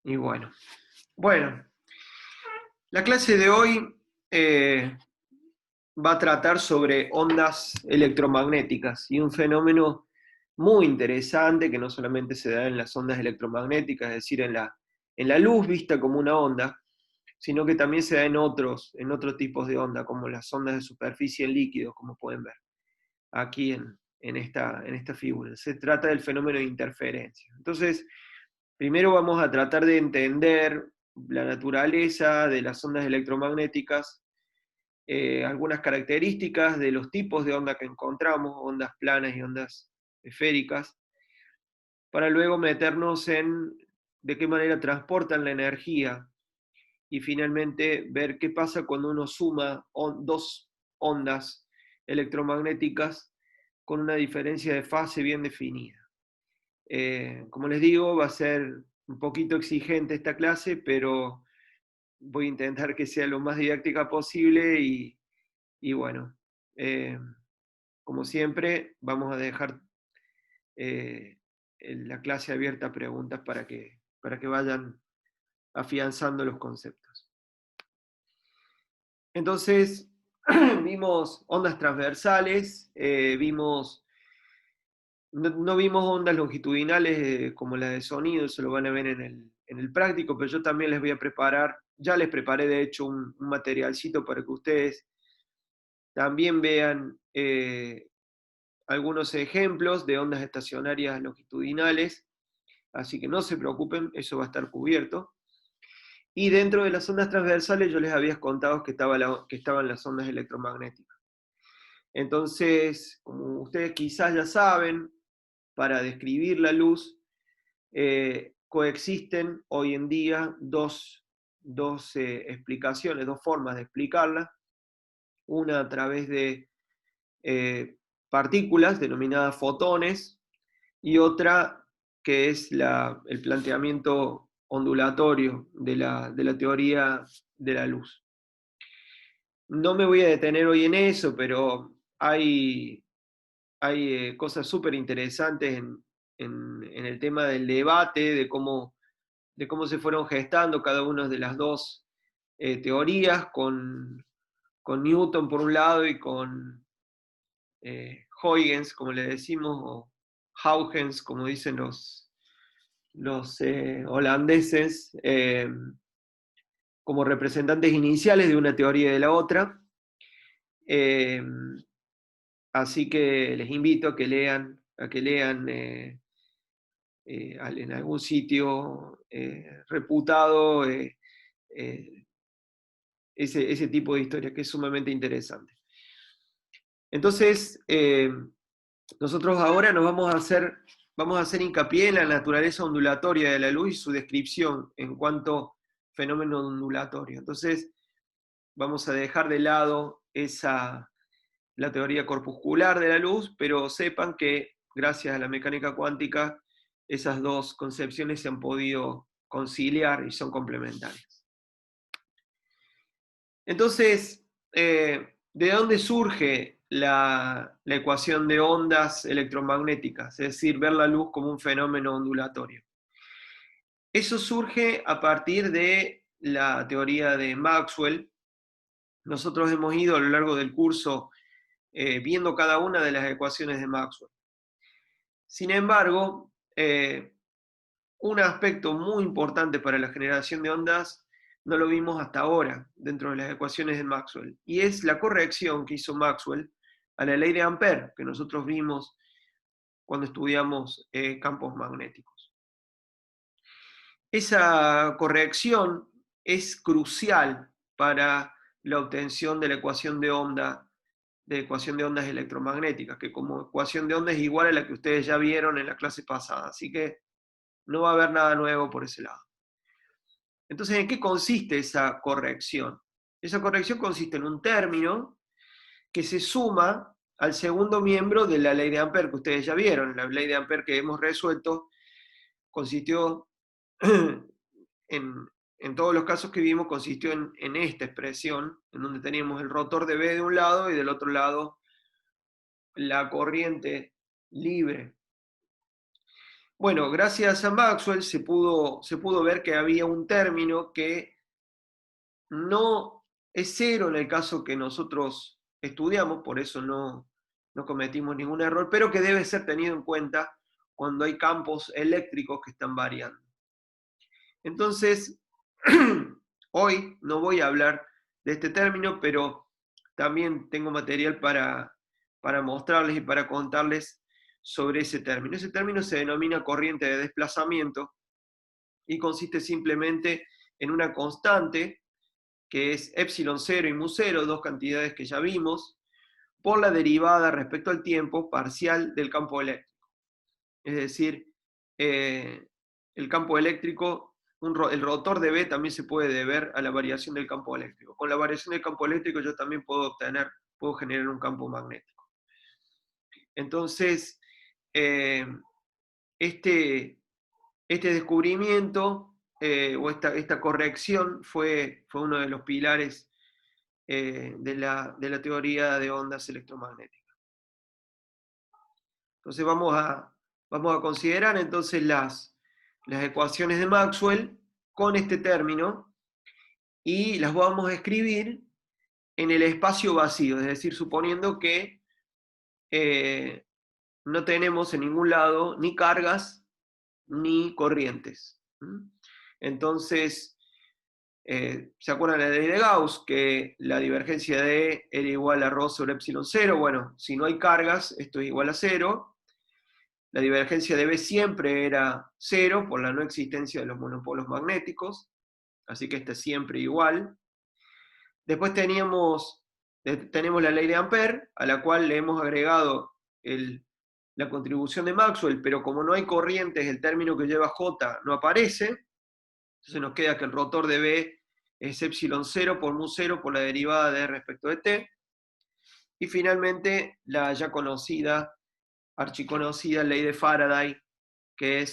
Y bueno, la clase de hoy va a tratar sobre ondas electromagnéticas y un fenómeno muy interesante que no solamente se da en las ondas electromagnéticas, es decir, en la luz vista como una onda, sino que también se da en otros tipos de onda, como las ondas de superficie en líquidos, como pueden ver aquí en esta figura. Se trata del fenómeno de interferencia. Entonces, primero vamos a tratar de entender la naturaleza de las ondas electromagnéticas, algunas características de los tipos de onda que encontramos, ondas planas y ondas esféricas, para luego meternos en de qué manera transportan la energía y finalmente ver qué pasa cuando uno suma dos ondas electromagnéticas con una diferencia de fase bien definida. Como les digo, va a ser un poquito exigente esta clase, pero voy a intentar que sea lo más didáctica posible y bueno, eh, como siempre, vamos a dejar eh, la clase abierta a preguntas para que vayan afianzando los conceptos. Entonces, vimos ondas transversales, no vimos ondas longitudinales como la de sonido, eso lo van a ver en el práctico, pero yo también les voy a preparar, ya les preparé de hecho un materialcito para que ustedes también vean algunos ejemplos de ondas estacionarias longitudinales, así que no se preocupen, eso va a estar cubierto. Y dentro de las ondas transversales yo les había contado que estaban las ondas electromagnéticas. Entonces, como ustedes quizás ya saben, para describir la luz, coexisten hoy en día dos explicaciones, dos formas de explicarla. Una a través de partículas denominadas fotones y otra que es el planteamiento ondulatorio de la teoría de la luz. No me voy a detener hoy en eso, pero hay cosas súper interesantes en el tema del debate, de cómo se fueron gestando cada una de las dos teorías, con Newton por un lado y con Huygens, como le decimos, o Huygens, como dicen los holandeses, como representantes iniciales de una teoría y de la otra. Eh, Así que les invito a que lean en algún sitio reputado ese tipo de historia que es sumamente interesante. Entonces, nosotros ahora vamos a hacer hincapié en la naturaleza ondulatoria de la luz y su descripción en cuanto fenómeno ondulatorio. Entonces, vamos a dejar de lado la teoría corpuscular de la luz, pero sepan que gracias a la mecánica cuántica esas dos concepciones se han podido conciliar y son complementarias. Entonces, ¿de dónde surge la ecuación de ondas electromagnéticas? Es decir, ver la luz como un fenómeno ondulatorio. Eso surge a partir de la teoría de Maxwell. Nosotros hemos ido a lo largo del curso viendo cada una de las ecuaciones de Maxwell. Sin embargo, un aspecto muy importante para la generación de ondas no lo vimos hasta ahora dentro de las ecuaciones de Maxwell, y es la corrección que hizo Maxwell a la ley de Ampère, que nosotros vimos cuando estudiamos campos magnéticos. Esa corrección es crucial para la obtención de la ecuación de ondas electromagnéticas, que como ecuación de onda es igual a la que ustedes ya vieron en la clase pasada, así que no va a haber nada nuevo por ese lado. Entonces, ¿en qué consiste esa corrección? Esa corrección consiste en un término que se suma al segundo miembro de la ley de Ampère que ustedes ya vieron. La ley de Ampère que hemos resuelto consistió, en todos los casos que vimos, consistió en esta expresión, en donde teníamos el rotor de B de un lado y del otro lado la corriente libre. Bueno, gracias a Maxwell se pudo ver que había un término que no es cero en el caso que nosotros estudiamos, por eso no cometimos ningún error, pero que debe ser tenido en cuenta cuando hay campos eléctricos que están variando. Entonces, hoy no voy a hablar de este término, pero también tengo material para mostrarles y para contarles sobre ese término. Ese término se denomina corriente de desplazamiento y consiste simplemente en una constante que es epsilon 0 y mu 0, dos cantidades que ya vimos, por la derivada respecto al tiempo parcial del campo eléctrico. Es decir, el campo eléctrico, el rotor de B también se puede deber a la variación del campo eléctrico. Con la variación del campo eléctrico yo también puedo generar un campo magnético. Entonces, este descubrimiento o esta corrección fue uno de los pilares de la teoría de ondas electromagnéticas. Entonces vamos a considerar entonces las ecuaciones de Maxwell con este término y las vamos a escribir en el espacio vacío, es decir, suponiendo que no tenemos en ningún lado ni cargas ni corrientes. Entonces, ¿se acuerdan de la ley de Gauss? Que la divergencia de E era igual a ρ sobre epsilon 0. Bueno, si no hay cargas, esto es igual a 0. La divergencia de B siempre era 0 por la no existencia de los monopolos magnéticos, así que esta es siempre igual. Después tenemos la ley de Ampère, a la cual le hemos agregado la contribución de Maxwell, pero como no hay corrientes, el término que lleva J no aparece, entonces nos queda que el rotor de B es epsilon 0 por mu 0 por la derivada de E respecto de t. Y finalmente la ya conocida, archiconocida ley de Faraday, que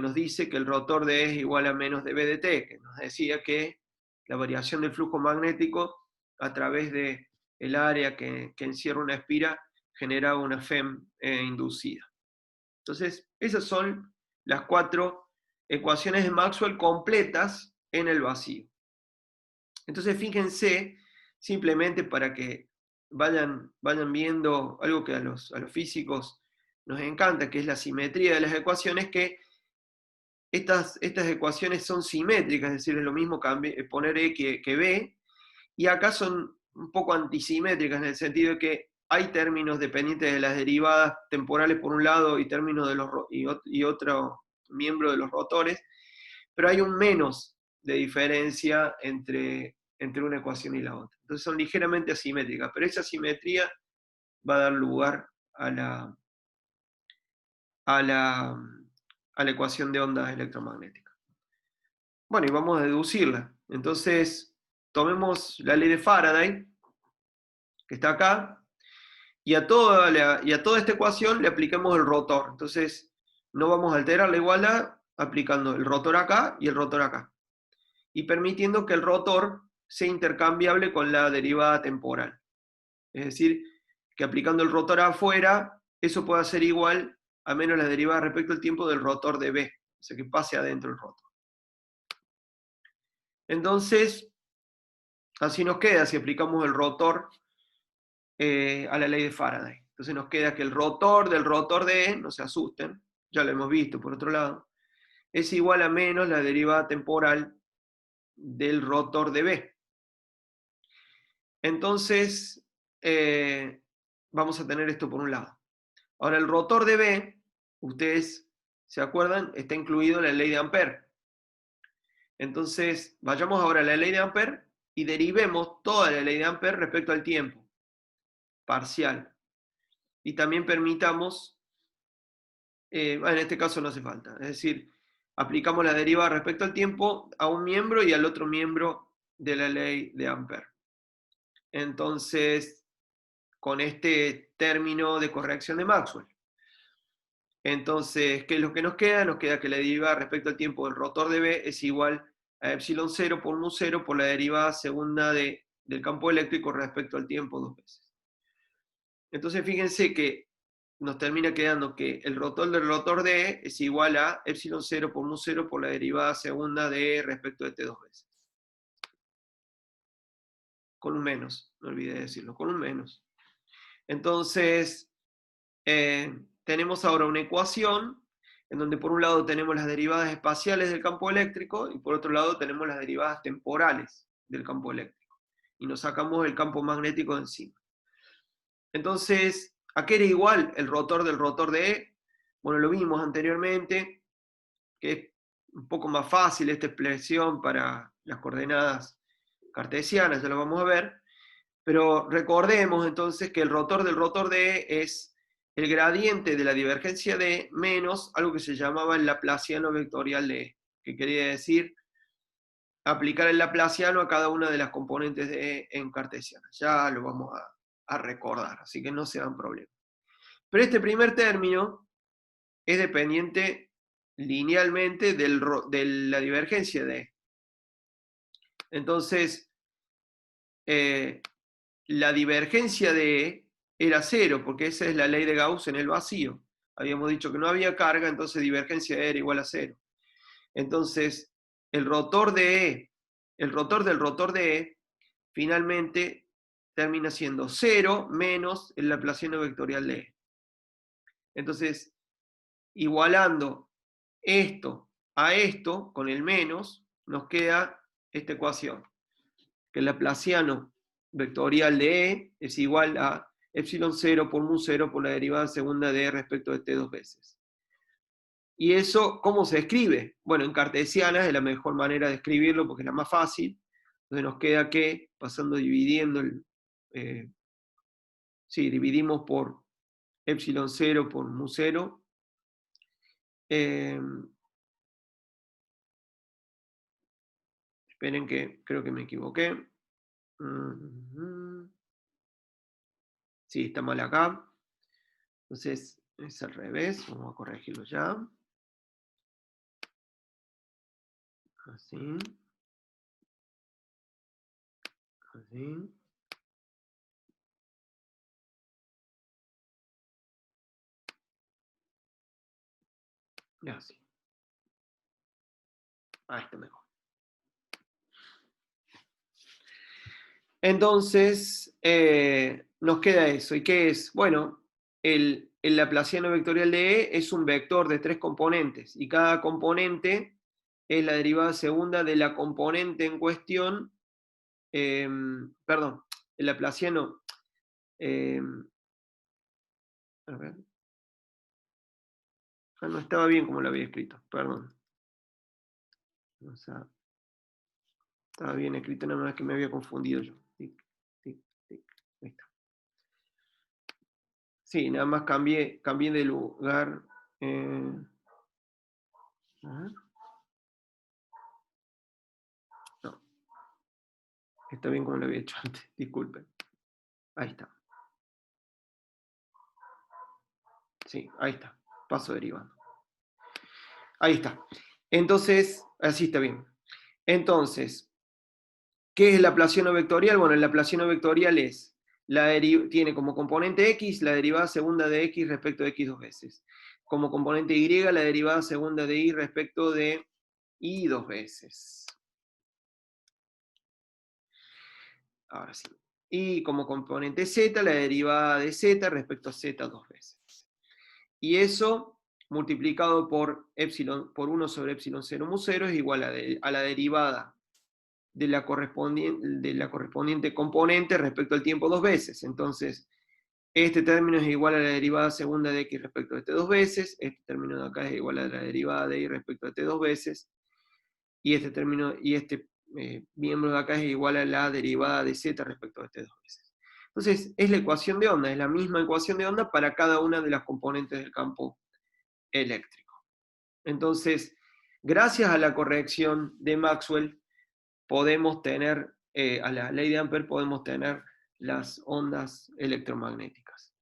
nos dice que el rotor de E es igual a menos de B de t, que nos decía que la variación del flujo magnético a través del área que encierra una espira generaba una FEM inducida. Entonces, esas son las 4 ecuaciones de Maxwell completas en el vacío. Entonces, fíjense, simplemente para que vayan viendo algo que a los físicos nos encanta, que es la simetría de las ecuaciones, que estas ecuaciones son simétricas, es decir, es lo mismo poner E que B, y acá son un poco antisimétricas en el sentido de que hay términos dependientes de las derivadas temporales por un lado y términos y otro miembro de los rotores, pero hay un menos de diferencia entre una ecuación y la otra. Entonces son ligeramente asimétricas, pero esa simetría va a dar lugar a la ecuación de ondas electromagnéticas. Bueno, y vamos a deducirla. Entonces, tomemos la ley de Faraday, que está acá, y a toda esta ecuación le apliquemos el rotor. Entonces, no vamos a alterar la igualdad aplicando el rotor acá y el rotor acá. Y permitiendo que el rotor sea intercambiable con la derivada temporal. Es decir, que aplicando el rotor afuera, eso pueda ser igual a menos la derivada respecto al tiempo del rotor de B. O sea, que pase adentro el rotor. Entonces, así nos queda si aplicamos el rotor a la ley de Faraday. Entonces nos queda que el rotor del rotor de E, no se asusten, ya lo hemos visto por otro lado, es igual a menos la derivada temporal del rotor de B. Entonces, vamos a tener esto por un lado. Ahora, el rotor de B, ustedes se acuerdan, está incluido en la ley de Ampère. Entonces, vayamos ahora a la ley de Ampère y derivemos toda la ley de Ampère respecto al tiempo parcial. Y también permitamos, en este caso no hace falta, es decir, aplicamos la derivada respecto al tiempo a un miembro y al otro miembro de la ley de Ampère. Entonces, con este término de corrección de Maxwell. Entonces, ¿qué es lo que nos queda? Nos queda que la derivada respecto al tiempo del rotor de B es igual a epsilon 0 por mu 0 por la derivada segunda del campo eléctrico respecto al tiempo dos veces. Entonces, fíjense que nos termina quedando que el rotor del rotor D es igual a epsilon 0 por mu 0 por la derivada segunda de E respecto de T dos veces. Con un menos, no olvidé decirlo, con un menos. Entonces, tenemos ahora una ecuación en donde por un lado tenemos las derivadas espaciales del campo eléctrico y por otro lado tenemos las derivadas temporales del campo eléctrico. Y nos sacamos el campo magnético de encima. Entonces, ¿a qué era igual el rotor del rotor de E? Bueno, lo vimos anteriormente, que es un poco más fácil esta expresión para las coordenadas cartesianas, ya lo vamos a ver, pero recordemos entonces que el rotor del rotor de E es el gradiente de la divergencia de E menos algo que se llamaba el laplaciano vectorial de E, que quería decir aplicar el laplaciano a cada una de las componentes de E en cartesiana. Ya lo vamos a recordar, así que no se dan problemas. Pero este primer término es dependiente linealmente de la divergencia de E. Entonces, la divergencia de E era cero, porque esa es la ley de Gauss en el vacío. Habíamos dicho que no había carga, entonces divergencia de E era igual a cero. Entonces, el rotor de E, el rotor del rotor de E, finalmente termina siendo cero menos el laplaciano vectorial de E. Entonces, igualando esto a esto, con el menos, nos queda esta ecuación, que el laplaciano vectorial de E es igual a epsilon 0 por mu 0 por la derivada segunda de E respecto de T dos veces. ¿Y eso cómo se escribe? Bueno, en cartesiana es la mejor manera de escribirlo porque es la más fácil. Entonces nos queda que, pasando dividiendo, dividimos por epsilon 0 por mu 0. Esperen que creo que me equivoqué. Sí, está mal acá. Entonces es al revés. Vamos a corregirlo ya. Así. Así. Y así. Ahí está mejor. Entonces, nos queda eso. ¿Y qué es? Bueno, el laplaciano vectorial de E es un vector de 3 componentes, y cada componente es la derivada segunda de la componente en cuestión, perdón, el laplaciano, a ver, no estaba bien como lo había escrito, perdón. O sea, estaba bien escrito, nada más que me había confundido yo. Tic, tic, tic, ahí está. Sí, nada más cambié de lugar. A ver. No, está bien como lo había hecho antes, disculpen. Ahí está. Sí, ahí está. Paso derivando. Ahí está. Entonces, así está bien. Entonces, ¿qué es el laplaciano vectorial? Bueno, el laplaciano vectorial es, tiene como componente x la derivada segunda de x respecto de x dos veces. Como componente y la derivada segunda de y respecto de y dos veces. Ahora sí. Y como componente z, la derivada de z respecto a z dos veces. Y eso multiplicado por, epsilon, por 1 sobre epsilon 0 mu 0 es igual a la derivada de la correspondiente componente respecto al tiempo dos veces. Entonces, este término es igual a la derivada segunda de x respecto de t dos veces, este término de acá es igual a la derivada de y respecto de t dos veces, y este término, y este miembro de acá es igual a la derivada de z respecto de t dos veces. Entonces, es la ecuación de onda, es la misma ecuación de onda para cada una de las componentes del campo eléctrico. Entonces, gracias a la corrección de Maxwell, podemos tener, a la ley de Ampère, podemos tener las ondas electromagnéticas.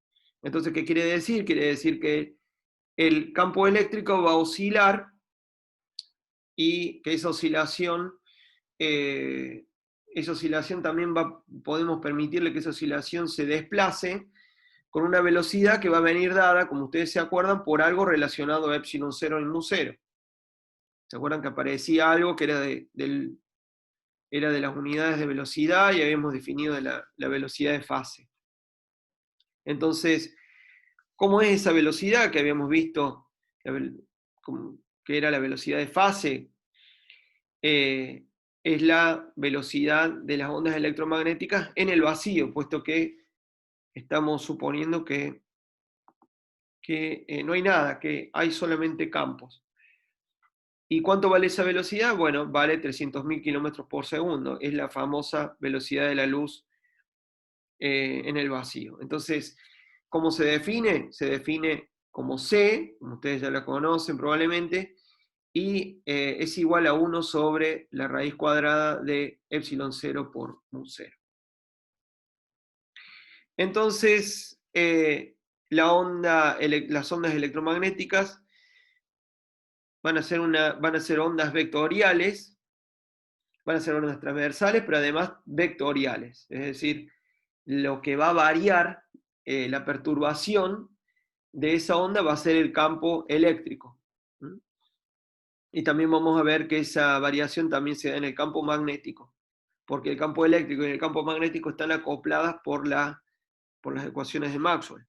Entonces, ¿qué quiere decir? Quiere decir que el campo eléctrico va a oscilar y que esa oscilación también podemos permitirle que esa oscilación se desplace con una velocidad que va a venir dada, como ustedes se acuerdan, por algo relacionado a epsilon 0 y mu 0. ¿Se acuerdan que aparecía algo que era era de las unidades de velocidad y habíamos definido la velocidad de fase? Entonces, ¿cómo es esa velocidad que habíamos visto, que era la velocidad de fase? Es la velocidad de las ondas electromagnéticas en el vacío, puesto que estamos suponiendo que no hay nada, que hay solamente campos. ¿Y cuánto vale esa velocidad? Bueno, vale 300.000 kilómetros por segundo. Es la famosa velocidad de la luz en el vacío. Entonces, ¿cómo se define? Se define como C, como ustedes ya la conocen probablemente, y es igual a 1 sobre la raíz cuadrada de epsilon 0 por mu 0. Entonces, las ondas electromagnéticas van a ser ondas vectoriales, van a ser ondas transversales, pero además vectoriales. Es decir, lo que va a variar la perturbación de esa onda va a ser el campo eléctrico. Y también vamos a ver que esa variación también se da en el campo magnético, porque el campo eléctrico y el campo magnético están acopladas por las ecuaciones de Maxwell.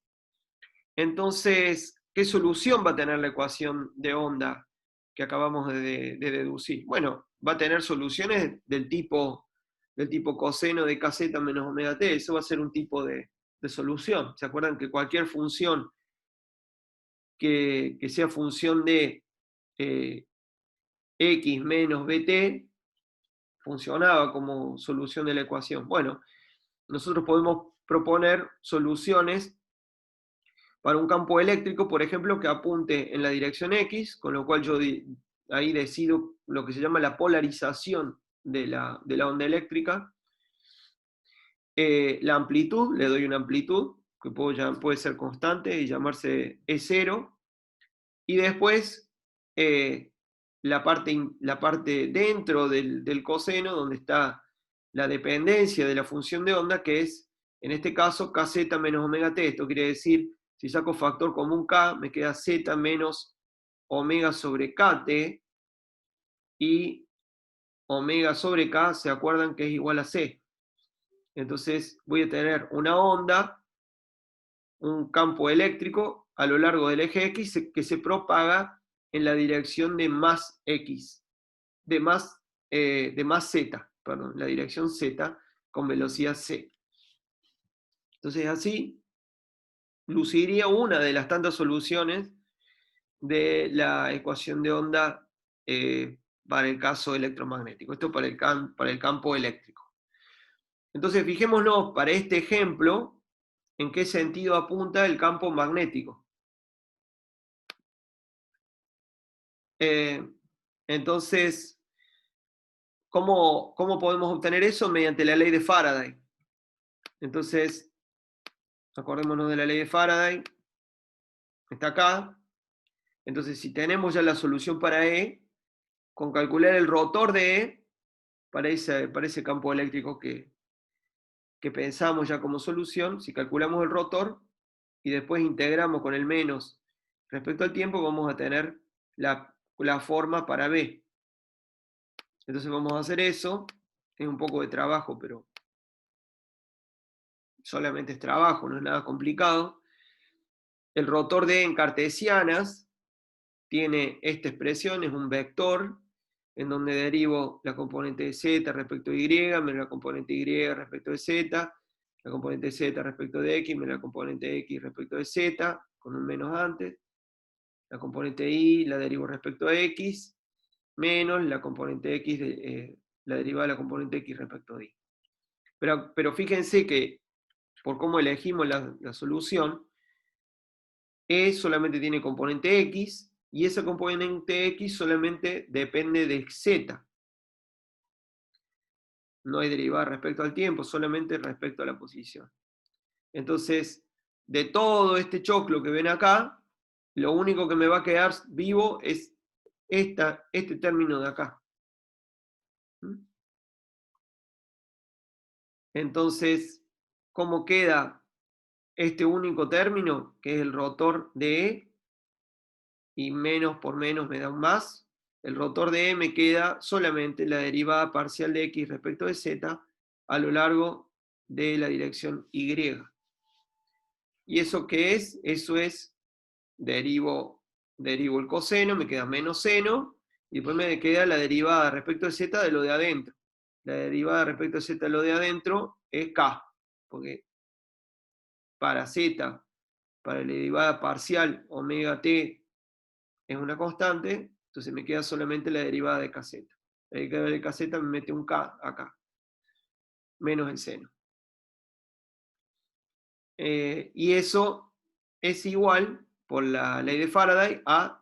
Entonces, ¿qué solución va a tener la ecuación de onda que acabamos de deducir? Bueno, va a tener soluciones del tipo coseno de kz menos omega t. Eso va a ser un tipo de solución. ¿Se acuerdan que cualquier función que sea función de x menos bt funcionaba como solución de la ecuación? Bueno, nosotros podemos proponer soluciones para un campo eléctrico, por ejemplo, que apunte en la dirección X, con lo cual yo ahí decido lo que se llama la polarización de la onda eléctrica. La amplitud, le doy una amplitud, que puede ser constante y llamarse E0. Y después la parte dentro del coseno, donde está la dependencia de la función de onda, que es, en este caso, kz menos omega t. Esto quiere decir, si saco factor común k, me queda z menos omega sobre kt, y omega sobre k, ¿se acuerdan que es igual a c? Entonces voy a tener una onda, un campo eléctrico a lo largo del eje X que se propaga en la dirección de más X, de más Z, perdón, la dirección Z con velocidad C. Entonces así luciría una de las tantas soluciones de la ecuación de onda para el caso electromagnético. Esto para el campo eléctrico. Entonces fijémonos para este ejemplo en qué sentido apunta el campo magnético. Entonces, ¿cómo podemos obtener eso? Mediante la ley de Faraday. Entonces, acordémonos de la ley de Faraday. Está acá. Entonces, si tenemos ya la solución para E, con calcular el rotor de E, para ese campo eléctrico que pensamos ya como solución, si calculamos el rotor y después integramos con el menos respecto al tiempo, vamos a tener la forma para B. Entonces vamos a hacer eso. Es un poco de trabajo, pero solamente es trabajo, no es nada complicado. El rotor de E en cartesianas tiene esta expresión, es un vector, en donde derivo la componente de z respecto de y, menos la componente y respecto de z, la componente de z respecto de x, menos la componente de x respecto de z, con un menos antes, la componente de y la derivo respecto a x, menos la componente de x, la derivada de la componente de x respecto de y. Pero fíjense que, por cómo elegimos la solución, E solamente tiene componente X, y esa componente X solamente depende de Z. No hay derivada respecto al tiempo, solamente respecto a la posición. Entonces, de todo este choclo que ven acá, lo único que me va a quedar vivo es este término de acá. Entonces, ¿cómo queda este único término, que es el rotor de E, y menos por menos me da un más. El rotor de E me queda solamente la derivada parcial de X respecto de Z a lo largo de la dirección Y. ¿Y eso qué es? Eso es, derivo el coseno, me queda menos seno, y después me queda la derivada respecto de Z de lo de adentro. La derivada respecto de Z de lo de adentro es K, porque para Z, para la derivada parcial omega t es una constante, entonces me queda solamente la derivada de kz. La derivada de kz me mete un K acá, menos el seno. Y eso es igual, por la ley de Faraday, a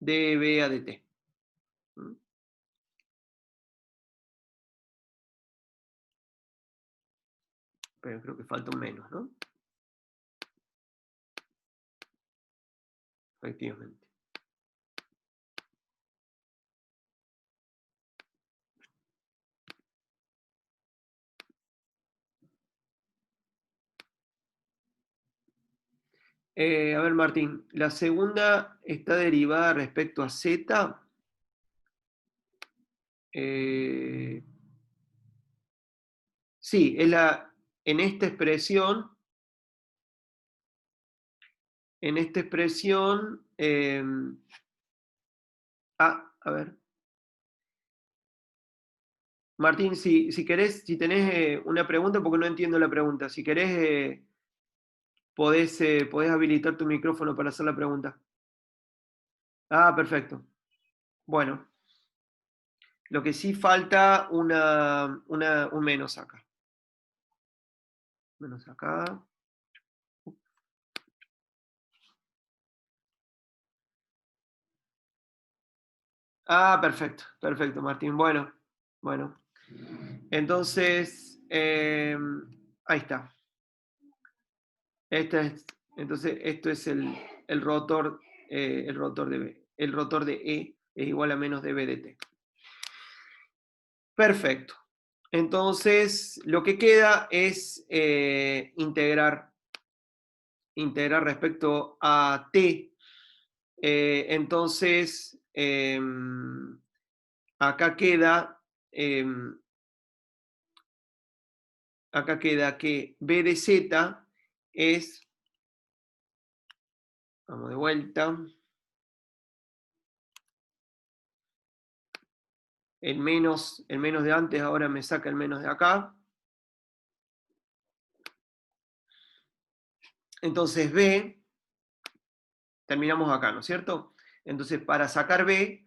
dB a dt. Pero creo que falta un menos, ¿no? Efectivamente. A ver, Martín, la segunda está derivada respecto a z. Sí, es en esta expresión, a ver. Martín, si querés, si tenés una pregunta, porque no entiendo la pregunta, si querés, podés habilitar tu micrófono para hacer la pregunta. Ah, perfecto. Bueno, lo que sí falta un menos acá. Menos acá. Ah, perfecto, perfecto, Martín. Bueno, bueno. Entonces, ahí está. Entonces, esto es el rotor, el rotor de B. El rotor de E es igual a menos dB de T. Perfecto. Entonces, lo que queda es integrar respecto a T. Entonces, acá queda, que B de Z es, vamos de vuelta, el menos de antes ahora me saca el menos de acá. Entonces B, terminamos acá, ¿no es cierto? Entonces para sacar B,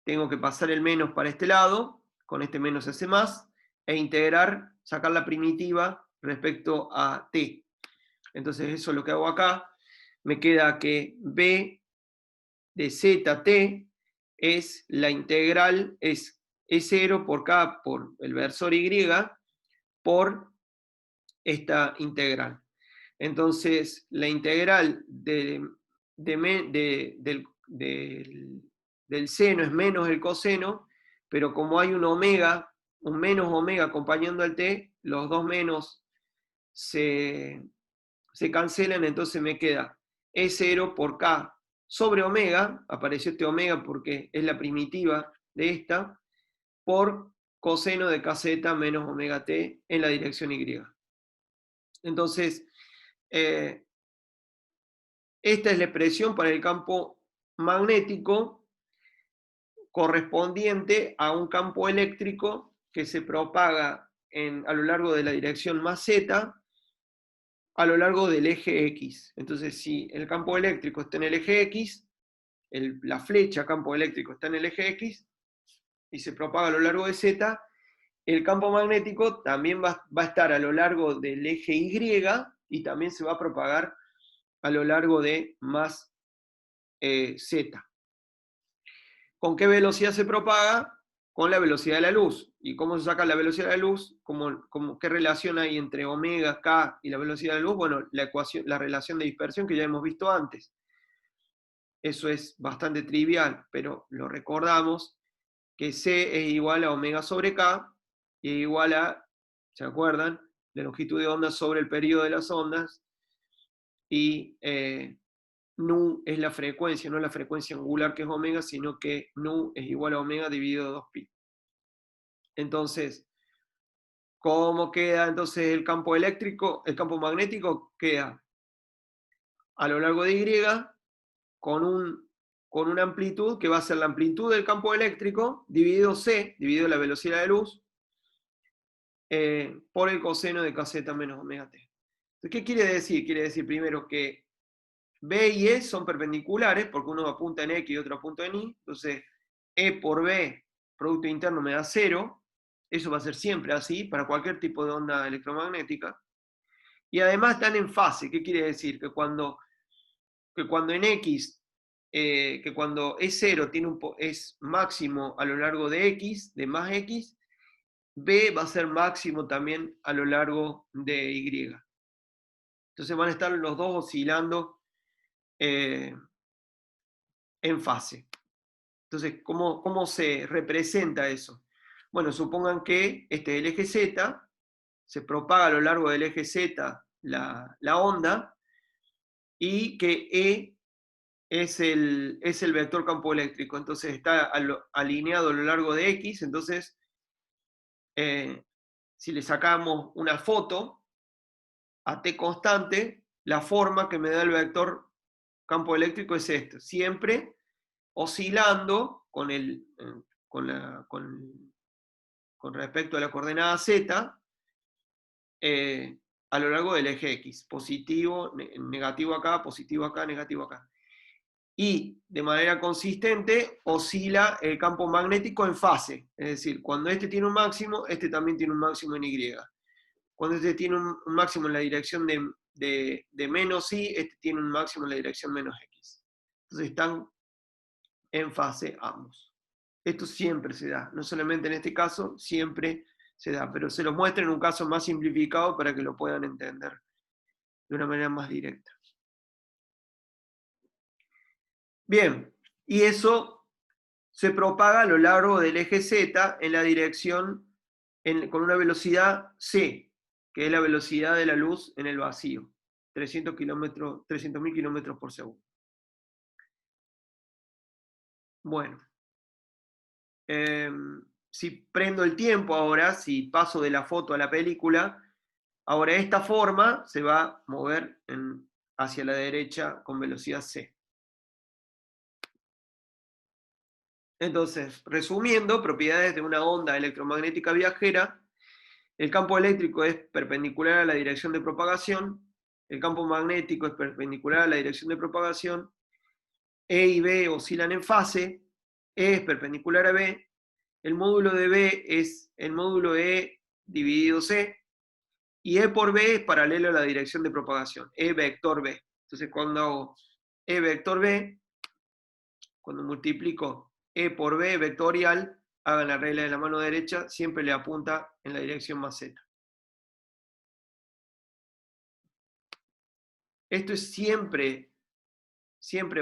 tengo que pasar el menos para este lado, con este menos se hace más, e integrar, sacar la primitiva respecto a t. Entonces eso es lo que hago acá. Me queda que b de zt es la integral, es E0 por k por el versor y por esta integral. Entonces la integral del seno es menos el coseno, pero como hay un omega, un menos omega acompañando al t, los dos menos se cancelan, entonces me queda E0 por K sobre omega, apareció este omega porque es la primitiva de esta, por coseno de kz menos omega t en la dirección Y. Entonces, esta es la expresión para el campo magnético correspondiente a un campo eléctrico que se propaga a lo largo de la dirección más z a lo largo del eje X. Entonces, si el campo eléctrico está en el eje X, la flecha campo eléctrico está en el eje X y se propaga a lo largo de Z, el campo magnético también va a estar a lo largo del eje Y y también se va a propagar a lo largo de más Z. ¿Con qué velocidad se propaga? Con la velocidad de la luz. ¿Y cómo se saca la velocidad de la luz? ¿Qué relación hay entre omega, k y la velocidad de la luz? Bueno, la relación de dispersión que ya hemos visto antes. Eso es bastante trivial, pero lo recordamos, que C es igual a omega sobre k, y es igual a, ¿se acuerdan? La longitud de onda sobre el periodo de las ondas, y nu es la frecuencia, no la frecuencia angular que es omega, sino que nu es igual a omega dividido 2pi. Entonces, ¿cómo queda entonces el campo eléctrico? El campo magnético queda a lo largo de Y con una amplitud que va a ser la amplitud del campo eléctrico dividido C, dividido la velocidad de luz, por el coseno de kz menos omega t. Entonces, ¿qué quiere decir? Quiere decir primero que B y E son perpendiculares, porque uno apunta en X y otro apunta en Y. Entonces, E por B, producto interno, me da 0. Eso va a ser siempre así, para cualquier tipo de onda electromagnética. Y además están en fase. ¿Qué quiere decir? Que cuando en X, que cuando E0 es máximo a lo largo de X, de más X, B va a ser máximo también a lo largo de Y. Entonces van a estar los dos oscilando en fase. Entonces, ¿cómo se representa eso? Bueno, supongan que este es el eje Z, se propaga a lo largo del eje Z la onda, y que E es el vector campo eléctrico. Entonces está alineado a lo largo de X. Entonces, si le sacamos una foto a T constante, la forma que me da el vector campo eléctrico es esto, siempre oscilando con respecto a la coordenada Z, a lo largo del eje X, positivo, negativo acá, negativo acá. Y de manera consistente oscila el campo magnético en fase, es decir, cuando este tiene un máximo, este también tiene un máximo en Y. Cuando este tiene un máximo en la dirección de menos Y, este tiene un máximo en la dirección menos X. Entonces están en fase ambos. Esto siempre se da, no solamente en este caso, siempre se da, pero se lo muestro en un caso más simplificado para que lo puedan entender de una manera más directa. Bien, y eso se propaga a lo largo del eje Z en la dirección con una velocidad c, que es la velocidad de la luz en el vacío, 300.000 kilómetros por segundo. Bueno, si prendo el tiempo ahora, si paso de la foto a la película, ahora esta forma se va a mover hacia la derecha con velocidad c. Entonces, resumiendo, propiedades de una onda electromagnética viajera: el campo eléctrico es perpendicular a la dirección de propagación, el campo magnético es perpendicular a la dirección de propagación, E y B oscilan en fase, E es perpendicular a B, el módulo de B es el módulo E dividido C, y E por B es paralelo a la dirección de propagación, E vector B. Entonces cuando hago E vector B, cuando multiplico E por B vectorial, hagan la regla de la mano derecha, siempre le apunta en la dirección más Z. Esto es siempre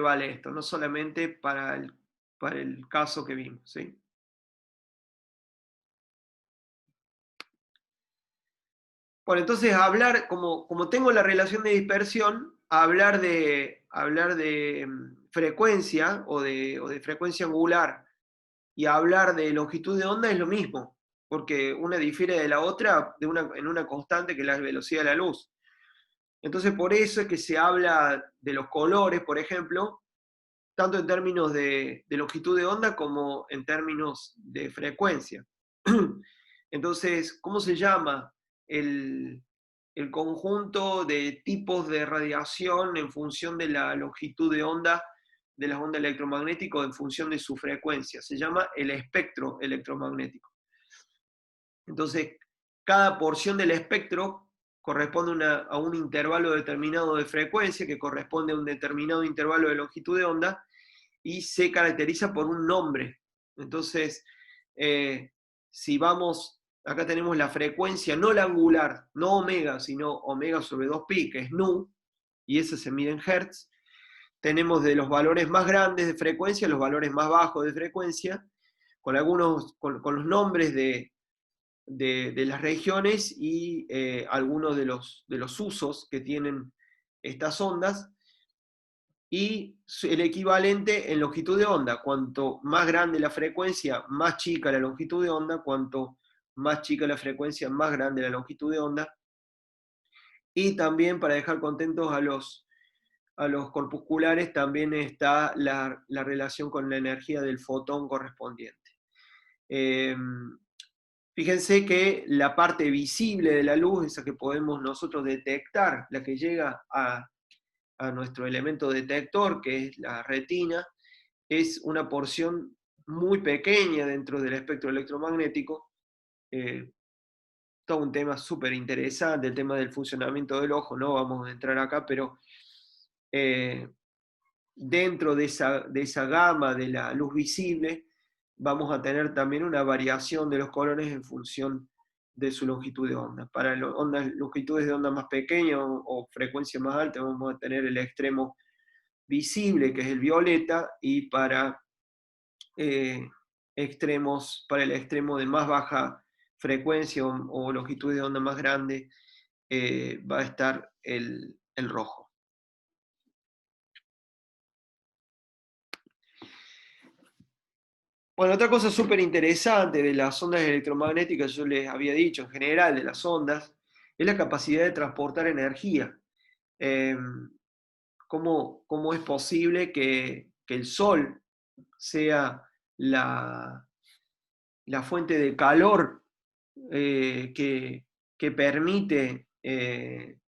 vale esto, no solamente para el caso que vimos, ¿sí? Bueno, entonces hablar, como tengo la relación de dispersión, hablar de frecuencia o de frecuencia angular y hablar de longitud de onda es lo mismo, porque una difiere de la otra en una constante que es la velocidad de la luz. Entonces por eso es que se habla de los colores, por ejemplo, tanto en términos de longitud de onda como en términos de frecuencia. Entonces, ¿cómo se llama el conjunto de tipos de radiación en función de la longitud de onda de las ondas electromagnéticas en función de su frecuencia? Se llama el espectro electromagnético. Entonces, cada porción del espectro corresponde a un intervalo determinado de frecuencia, que corresponde a un determinado intervalo de longitud de onda, y se caracteriza por un nombre. Entonces, si vamos, acá tenemos la frecuencia, no la angular, no omega, sino omega sobre 2pi, que es nu, y ese se mide en hertz. Tenemos de los valores más grandes de frecuencia, los valores más bajos de frecuencia, con los nombres de las regiones y algunos de los usos que tienen estas ondas, y el equivalente en longitud de onda. Cuanto más grande la frecuencia, más chica la longitud de onda; cuanto más chica la frecuencia, más grande la longitud de onda. Y también, para dejar contentos a los corpusculares, también está la relación con la energía del fotón correspondiente. Fíjense que la parte visible de la luz, esa que podemos nosotros detectar, la que llega a nuestro elemento detector, que es la retina, es una porción muy pequeña dentro del espectro electromagnético. Todo un tema súper interesante, el tema del funcionamiento del ojo, no vamos a entrar acá, pero dentro de esa gama de la luz visible, vamos a tener también una variación de los colores en función de su longitud de onda. Para longitudes de onda más pequeñas o frecuencias más altas, vamos a tener el extremo visible, que es el violeta, y para para el extremo de más baja frecuencia o longitud de onda más grande, va a estar el rojo. Bueno, otra cosa súper interesante de las ondas electromagnéticas, yo les había dicho en general de las ondas, es la capacidad de transportar energía. ¿Cómo es posible que el Sol sea la fuente de calor que permite el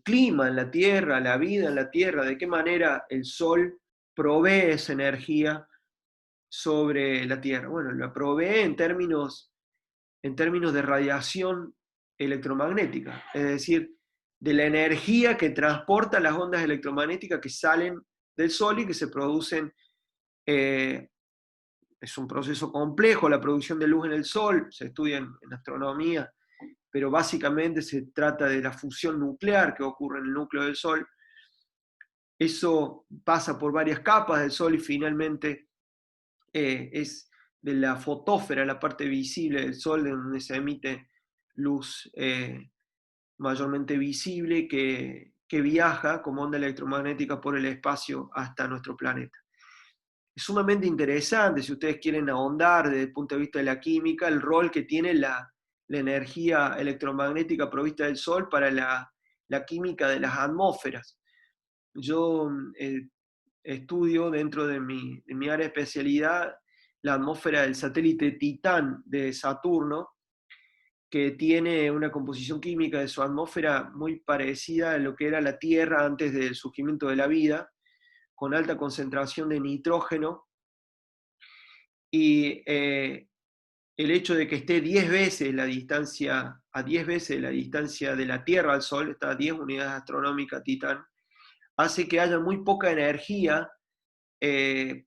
clima en la Tierra, la vida en la Tierra? ¿De qué manera el Sol provee esa energía sobre la Tierra? Bueno, la provee en términos de radiación electromagnética, es decir, de la energía que transporta las ondas electromagnéticas que salen del Sol y que se producen. Es un proceso complejo la producción de luz en el Sol, se estudia en astronomía, pero básicamente se trata de la fusión nuclear que ocurre en el núcleo del Sol. Eso pasa por varias capas del Sol y finalmente es de la fotósfera, la parte visible del Sol, de donde se emite luz mayormente visible que viaja como onda electromagnética por el espacio hasta nuestro planeta. Es sumamente interesante, si ustedes quieren ahondar desde el punto de vista de la química, el rol que tiene la energía electromagnética provista del Sol para la química de las atmósferas. Yo estudio dentro de mi área de especialidad la atmósfera del satélite Titán de Saturno, que tiene una composición química de su atmósfera muy parecida a lo que era la Tierra antes del surgimiento de la vida, con alta concentración de nitrógeno, y el hecho de que esté 10 veces la distancia, a 10 veces la distancia de la Tierra al Sol, está a 10 unidades astronómicas Titán, hace que haya muy poca energía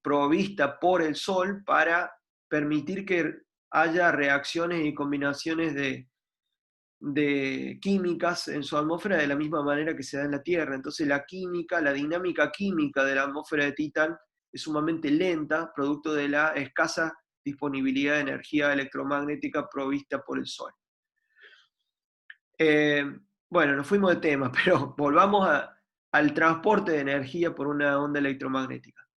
provista por el Sol para permitir que haya reacciones y combinaciones de químicas en su atmósfera de la misma manera que se da en la Tierra. Entonces la dinámica química de la atmósfera de Titán es sumamente lenta, producto de la escasa disponibilidad de energía electromagnética provista por el Sol. Bueno, nos fuimos de tema, pero volvamos al transporte de energía por una onda electromagnética.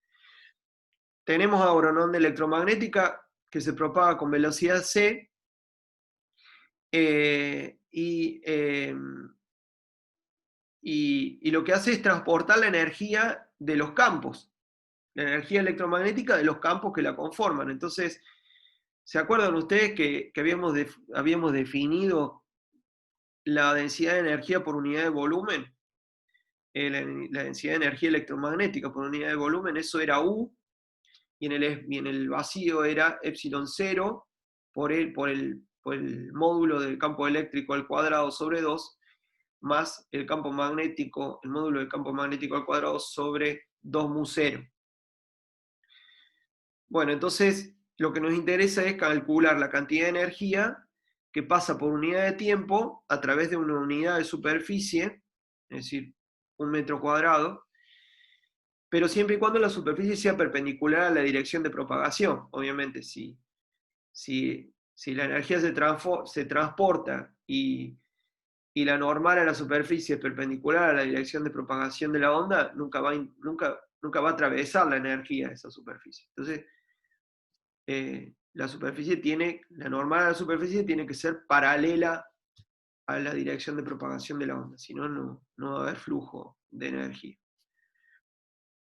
Tenemos ahora una onda electromagnética que se propaga con velocidad c, y lo que hace es transportar la energía de los campos, la energía electromagnética de los campos que la conforman. Entonces, ¿se acuerdan ustedes que habíamos definido la densidad de energía por unidad de volumen? La densidad de energía electromagnética por unidad de volumen, eso era U, y en el vacío era epsilon 0 por el módulo del campo eléctrico al cuadrado sobre 2, más el campo magnético, el módulo del campo magnético al cuadrado sobre 2 mu 0. Bueno, entonces lo que nos interesa es calcular la cantidad de energía que pasa por unidad de tiempo a través de una unidad de superficie, es decir, 1 metro cuadrado, pero siempre y cuando la superficie sea perpendicular a la dirección de propagación. Obviamente, si la energía se transporta y y la normal a la superficie es perpendicular a la dirección de propagación de la onda, nunca va a atravesar la energía de esa superficie. Entonces, la normal a la superficie tiene que ser paralela a la dirección de propagación de la onda, si no, no va a haber flujo de energía.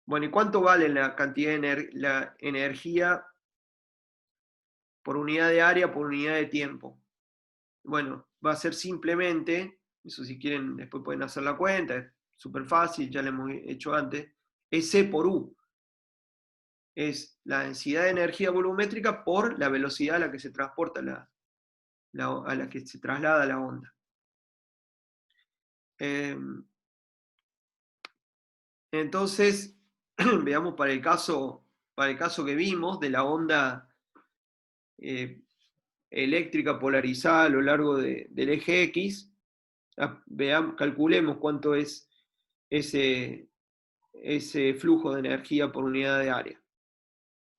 Bueno, ¿y cuánto vale la cantidad de la energía por unidad de área, por unidad de tiempo? Bueno, va a ser simplemente, eso si quieren después pueden hacer la cuenta, es súper fácil, ya lo hemos hecho antes, es C por U. Es la densidad de energía volumétrica por la velocidad a la que se transporta a la que se traslada la onda. Entonces, veamos para el caso que vimos de la onda eléctrica polarizada a lo largo del eje X, calculemos cuánto es ese flujo de energía por unidad de área.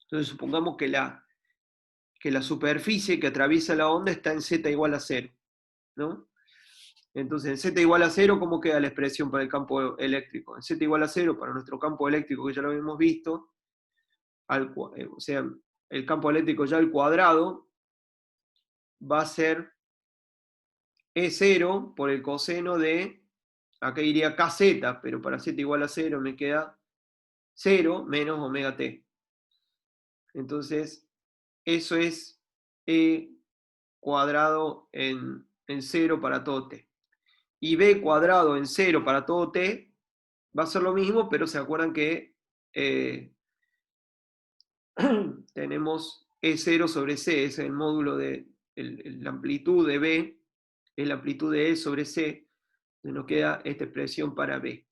Entonces supongamos que la superficie que atraviesa la onda está en z igual a 0, ¿no? Entonces en z igual a 0, ¿cómo queda la expresión para el campo eléctrico? En z igual a 0, para nuestro campo eléctrico que ya lo habíamos visto, o sea, el campo eléctrico ya al cuadrado va a ser E0 por el coseno de, acá iría kz, pero para z igual a 0 me queda 0 menos omega t. Entonces, eso es E cuadrado en 0 para todo t. Y B cuadrado en 0 para todo t va a ser lo mismo, pero se acuerdan que tenemos E0 sobre C, es el módulo de la amplitud de B, es la amplitud de E sobre C, entonces nos queda esta expresión para B.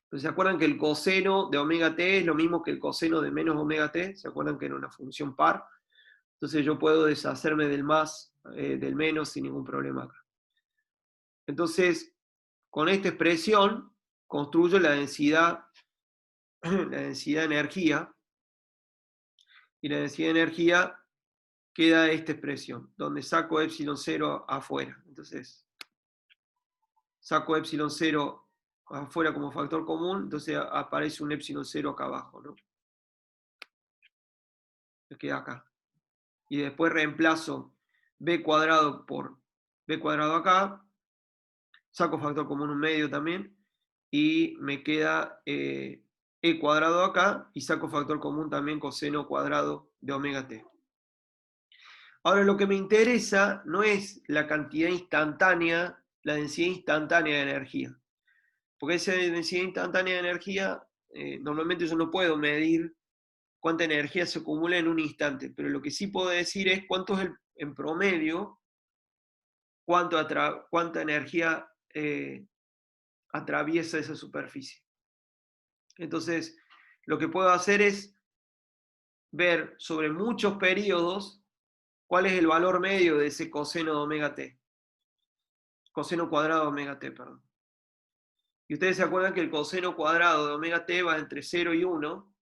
Entonces, ¿se acuerdan que el coseno de omega t es lo mismo que el coseno de menos omega t? ¿Se acuerdan que era una función par? Entonces yo puedo deshacerme del más, del menos sin ningún problema acá. Entonces, con esta expresión construyo la densidad de energía, y la densidad de energía queda esta expresión, donde saco epsilon 0 afuera. Entonces, saco epsilon 0 afuera como factor común, entonces aparece un epsilon 0 acá abajo, ¿no? Me queda acá. Y después reemplazo b cuadrado por b cuadrado acá, saco factor común 1/2 también, y me queda e cuadrado acá, y saco factor común también coseno cuadrado de omega t. Ahora lo que me interesa no es la cantidad instantánea, la densidad instantánea de energía. Porque esa densidad instantánea de energía, normalmente yo no puedo medir cuánta energía se acumula en un instante, pero lo que sí puedo decir es cuánto es en promedio, cuánta energía atraviesa esa superficie. Entonces, lo que puedo hacer es ver sobre muchos periodos cuál es el valor medio de ese coseno de omega t. Coseno cuadrado de omega t, perdón. Y ustedes se acuerdan que el coseno cuadrado de omega t va entre 0 y 1.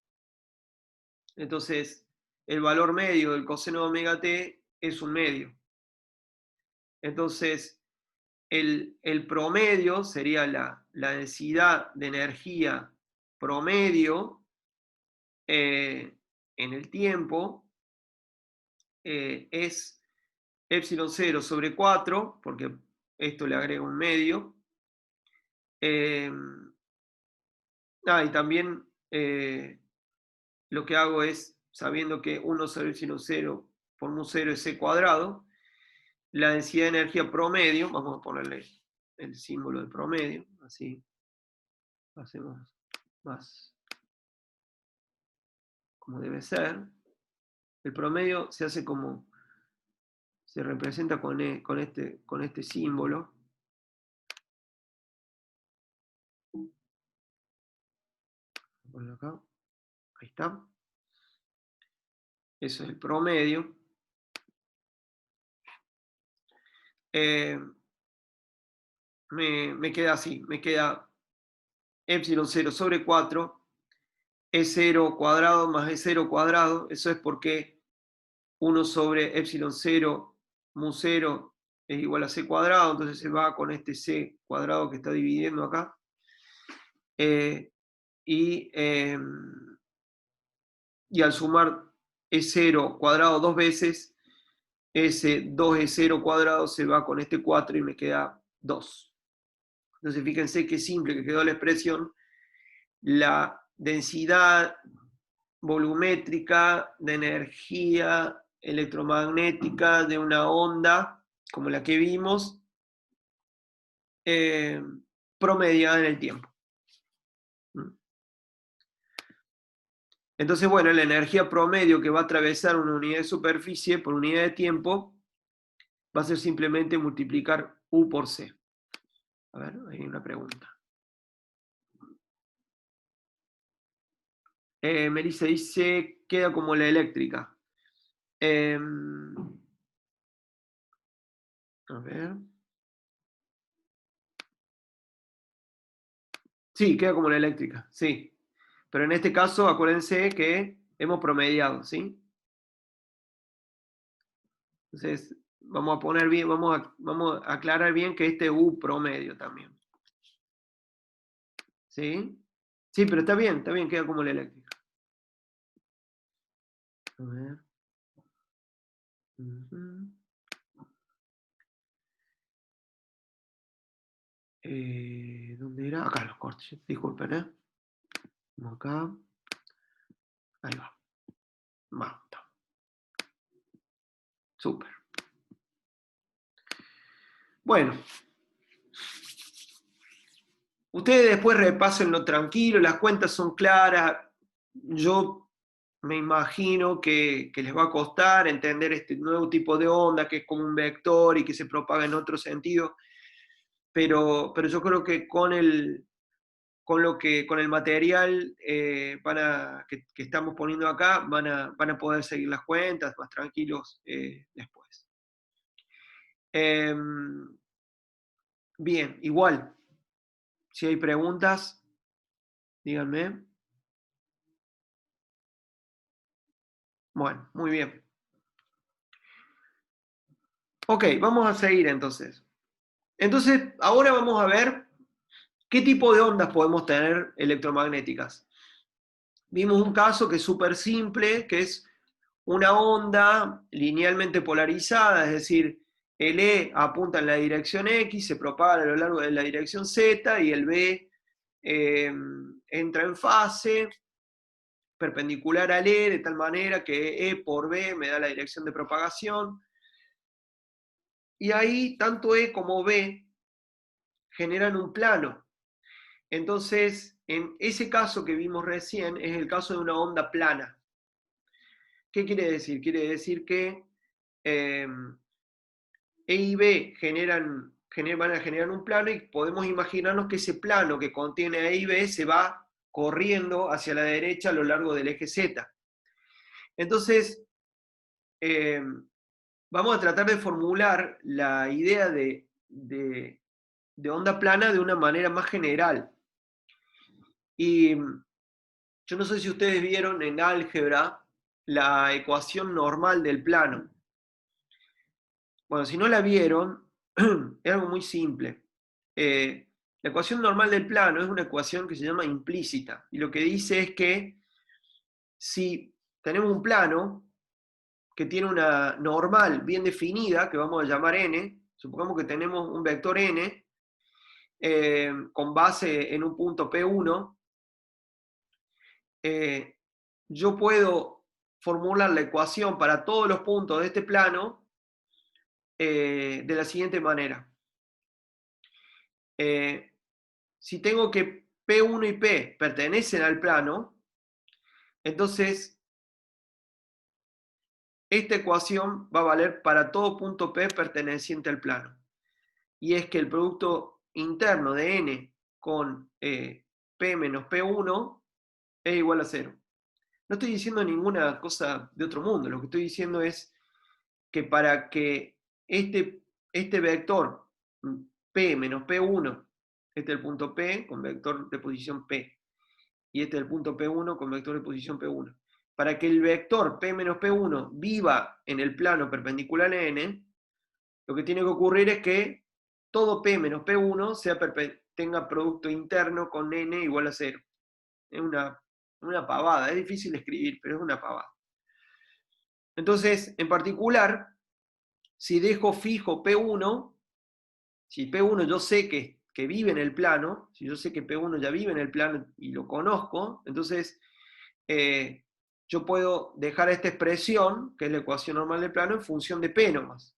Entonces, el valor medio del coseno de omega t es 1/2. Entonces, el promedio sería la densidad de energía promedio en el tiempo, es epsilon 0 sobre 4, porque esto le agrega 1/2. Y también lo que hago es, sabiendo que 1 sobre epsilon 0 por mu 0 es c cuadrado, la densidad de energía promedio, vamos a ponerle el símbolo de promedio, así hacemos más como debe ser. El promedio se hace como, se representa con este símbolo. Voy a ponerlo acá. Ahí está. Eso es el promedio. Me queda así, me queda epsilon 0 sobre 4, E0 cuadrado más E0 cuadrado, eso es porque 1 sobre epsilon 0 mu 0 es igual a c cuadrado, entonces se va con este c cuadrado que está dividiendo acá. Y al sumar E0 cuadrado dos veces, ese 2E0 cuadrado se va con este 4 y me queda 2. Entonces fíjense qué simple que quedó la expresión. La densidad volumétrica de energía electromagnética de una onda, como la que vimos, promediada en el tiempo. Entonces, bueno, la energía promedio que va a atravesar una unidad de superficie por unidad de tiempo va a ser simplemente multiplicar U por C. A ver, hay una pregunta. Melissa dice, queda como la eléctrica. A ver. Sí, queda como la eléctrica, sí. Pero en este caso, acuérdense que hemos promediado, ¿sí? Entonces, vamos a poner bien, vamos a aclarar bien que este U promedio también. ¿Sí? Sí, pero está bien, queda como la eléctrica. A ver. ¿Dónde era? Acá los cortes, disculpen, ¿eh? Acá. Ahí va. Basta. Súper. Bueno. Ustedes después repásenlo tranquilo, las cuentas son claras. Yo me imagino que les va a costar entender este nuevo tipo de onda, que es como un vector y que se propaga en otro sentido, pero yo creo que con el material que estamos poniendo acá van a poder seguir las cuentas más tranquilos después. Bien, igual, si hay preguntas, díganme. Bueno, muy bien. Ok, vamos a seguir entonces. Entonces, ahora vamos a ver qué tipo de ondas podemos tener electromagnéticas. Vimos un caso que es súper simple, que es una onda linealmente polarizada, es decir, el E apunta en la dirección X, se propaga a lo largo de la dirección Z y el B entra en fase perpendicular al E, de tal manera que E por B me da la dirección de propagación. Y ahí tanto E como B generan un plano. Entonces, en ese caso que vimos recién, es el caso de una onda plana. ¿Qué quiere decir? Quiere decir que E y B van a generar un plano y podemos imaginarnos que ese plano que contiene A y B se va corriendo hacia la derecha a lo largo del eje Z. Entonces, vamos a tratar de formular la idea de onda plana de una manera más general. Y yo no sé si ustedes vieron en álgebra la ecuación normal del plano. Bueno, si no la vieron, es algo muy simple. La ecuación normal del plano es una ecuación que se llama implícita. Y lo que dice es que si tenemos un plano que tiene una normal bien definida, que vamos a llamar n, supongamos que tenemos un vector n con base en un punto P1, yo puedo formular la ecuación para todos los puntos de este plano de la siguiente manera. Si tengo que P1 y P pertenecen al plano, entonces esta ecuación va a valer para todo punto P perteneciente al plano. Y es que el producto interno de n con P menos P1 es igual a 0. No estoy diciendo ninguna cosa de otro mundo, lo que estoy diciendo es que para que este vector P menos P1, este es el punto P con vector de posición P, y este es el punto P1 con vector de posición P1. Para que el vector P menos P1 viva en el plano perpendicular a n, Lo que tiene que ocurrir es que todo P menos P1 tenga producto interno con N igual a 0. Es una pavada, es difícil de escribir, pero es una pavada. Entonces, en particular, si dejo fijo P1, si P1 yo sé que vive en el plano, si yo sé que P1 ya vive en el plano y lo conozco, entonces yo puedo dejar esta expresión, que es la ecuación normal del plano, en función de P nomás.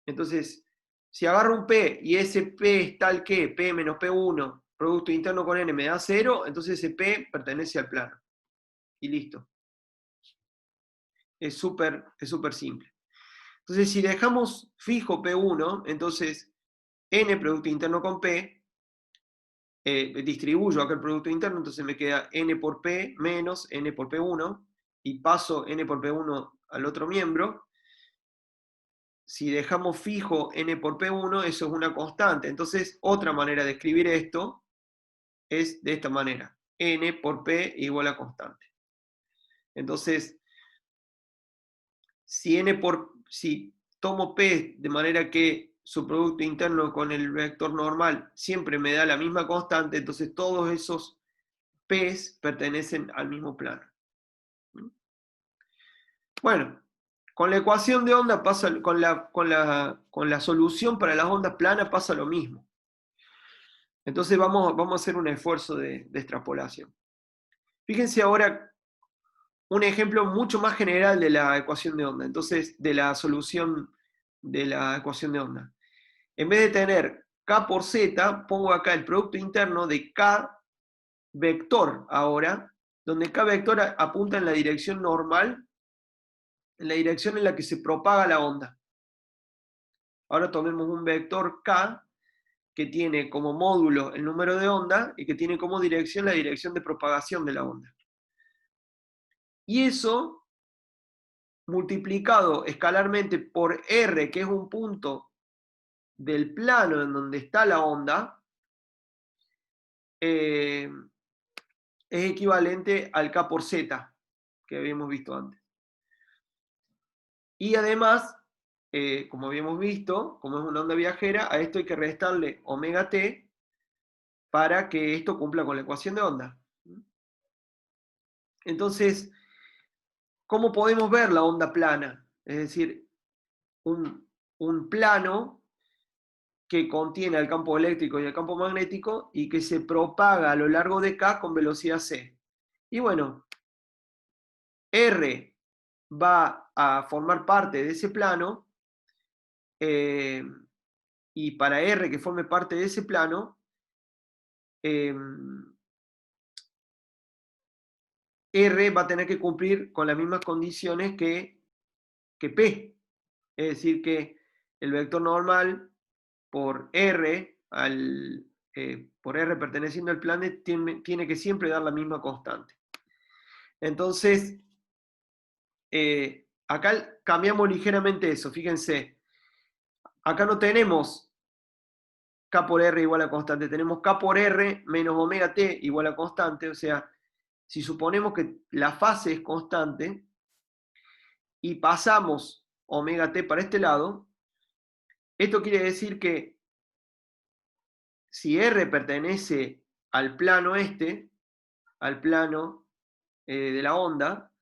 Entonces, si agarro un P y ese P es tal que P menos P1, producto interno con N me da 0, entonces ese P pertenece al plano. Y listo. Es súper simple. Entonces, si dejamos fijo P1, entonces N producto interno con P, distribuyo acá el producto interno, entonces me queda N por P menos N por P1, y paso N por P1 al otro miembro. Si dejamos fijo N por P1, eso es una constante. Entonces, otra manera de escribir esto es de esta manera. N por P igual a constante. Entonces, si tomo P de manera que su producto interno con el vector normal siempre me da la misma constante, entonces todos esos P's pertenecen al mismo plano. Bueno, con la ecuación de onda pasa, con la solución para las ondas planas pasa lo mismo. Entonces vamos a hacer un esfuerzo de extrapolación. Fíjense ahora un ejemplo mucho más general de la ecuación de onda, entonces de la solución de la ecuación de onda. En vez de tener K por Z, pongo acá el producto interno de K vector ahora, donde K vector apunta en la dirección normal, en la dirección en la que se propaga la onda. Ahora tomemos un vector K que tiene como módulo el número de onda y que tiene como dirección la dirección de propagación de la onda. Y eso, multiplicado escalarmente por R, que es un punto del plano en donde está la onda, es equivalente al K por Z, que habíamos visto antes. Y además, como habíamos visto, como es una onda viajera, a esto hay que restarle omega t para que esto cumpla con la ecuación de onda. Entonces, ¿cómo podemos ver la onda plana? Es decir, un plano que contiene el campo eléctrico y el campo magnético y que se propaga a lo largo de K con velocidad c. Y bueno, R va a formar parte de ese plano, y para R que forme parte de ese plano, R va a tener que cumplir con las mismas condiciones que P. Es decir, que el vector normal por R, por R perteneciendo al plano, tiene que siempre dar la misma constante. Entonces, acá cambiamos ligeramente eso, fíjense. Acá no tenemos K por R igual a constante, tenemos K por R menos omega t igual a constante, o sea, si suponemos que la fase es constante y pasamos omega t para este lado, esto quiere decir que si R pertenece al plano al plano de la onda,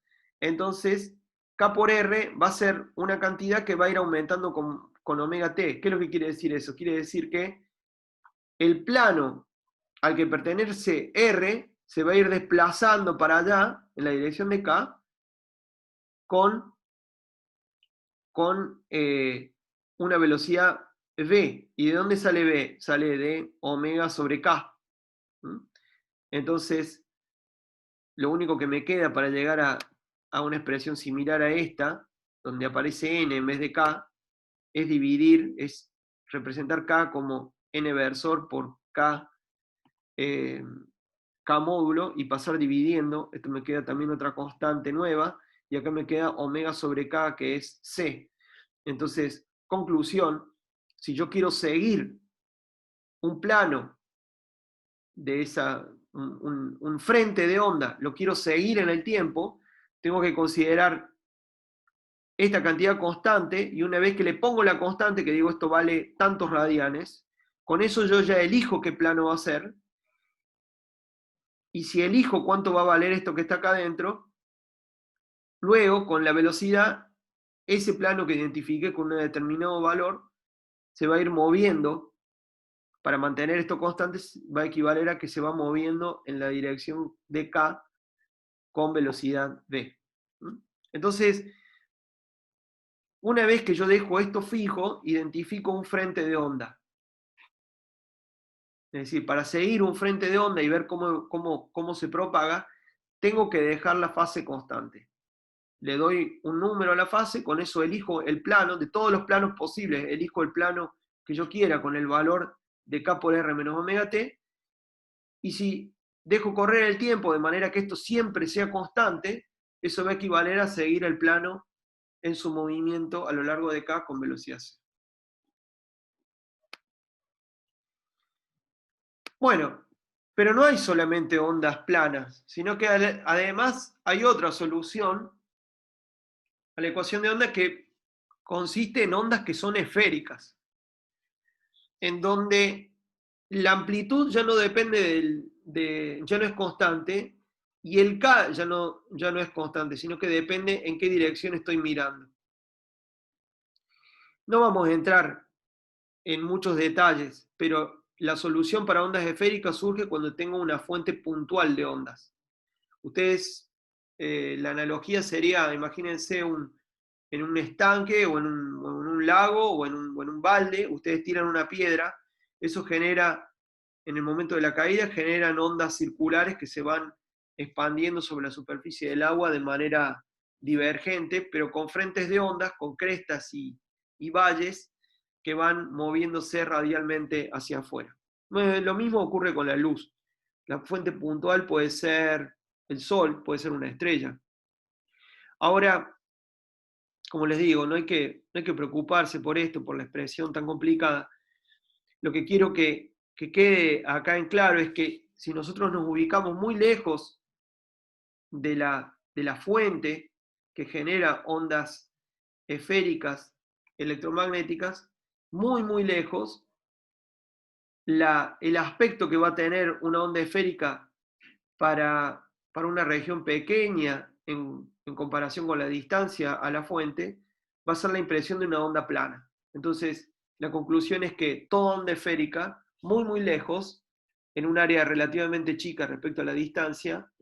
entonces K por R va a ser una cantidad que va a ir aumentando con omega t. ¿Qué es lo que quiere decir eso? Quiere decir que el plano al que pertenece R se va a ir desplazando para allá, en la dirección de K, con una velocidad v. ¿Y de dónde sale v? Sale de omega sobre K. Entonces, lo único que me queda para llegar a una expresión similar a esta, donde aparece n en vez de k, es representar k como n versor por k, k módulo, y pasar dividiendo. Esto me queda también otra constante nueva, y acá me queda omega sobre k, que es c. Entonces, conclusión, si yo quiero seguir un plano de un frente de onda, lo quiero seguir en el tiempo, tengo que considerar esta cantidad constante, y una vez que le pongo la constante, que digo esto vale tantos radianes, con eso yo ya elijo qué plano va a ser, y si elijo cuánto va a valer esto que está acá adentro, luego con la velocidad, ese plano que identifique con un determinado valor se va a ir moviendo. Para mantener esto constante va a equivaler a que se va moviendo en la dirección de k con velocidad v. Entonces, una vez que yo dejo esto fijo, identifico un frente de onda. Es decir, para seguir un frente de onda y ver cómo se propaga, tengo que dejar la fase constante. Le doy un número a la fase, con eso elijo el plano, de todos los planos posibles, elijo el plano que yo quiera con el valor de k por r menos omega t, y si dejo correr el tiempo de manera que esto siempre sea constante, eso va a equivaler a seguir el plano en su movimiento a lo largo de k con velocidad c. Bueno, pero no hay solamente ondas planas, sino que además hay otra solución a la ecuación de onda que consiste en ondas que son esféricas, en donde la amplitud ya no depende ya no es constante, y el k ya no es constante, sino que depende en qué dirección estoy mirando. No vamos a entrar en muchos detalles, pero la solución para ondas esféricas surge cuando tengo una fuente puntual de ondas. Ustedes, la analogía sería, imagínense en un estanque o en un lago o en un balde, ustedes tiran una piedra, eso genera, en el momento de la caída, generan ondas circulares que se van expandiendo sobre la superficie del agua de manera divergente, pero con frentes de ondas, con crestas y valles que van moviéndose radialmente hacia afuera. Lo mismo ocurre con la luz. La fuente puntual puede ser el sol, puede ser una estrella. Ahora, como les digo, no hay que preocuparse por esto, por la expresión tan complicada. Lo que quiero que quede acá en claro es que si nosotros nos ubicamos muy lejos de la fuente que genera ondas esféricas electromagnéticas, muy, muy lejos, el aspecto que va a tener una onda esférica para una región pequeña en comparación con la distancia a la fuente, va a ser la impresión de una onda plana. Entonces, la conclusión es que toda onda esférica, muy, muy lejos, en un área relativamente chica respecto a la distancia,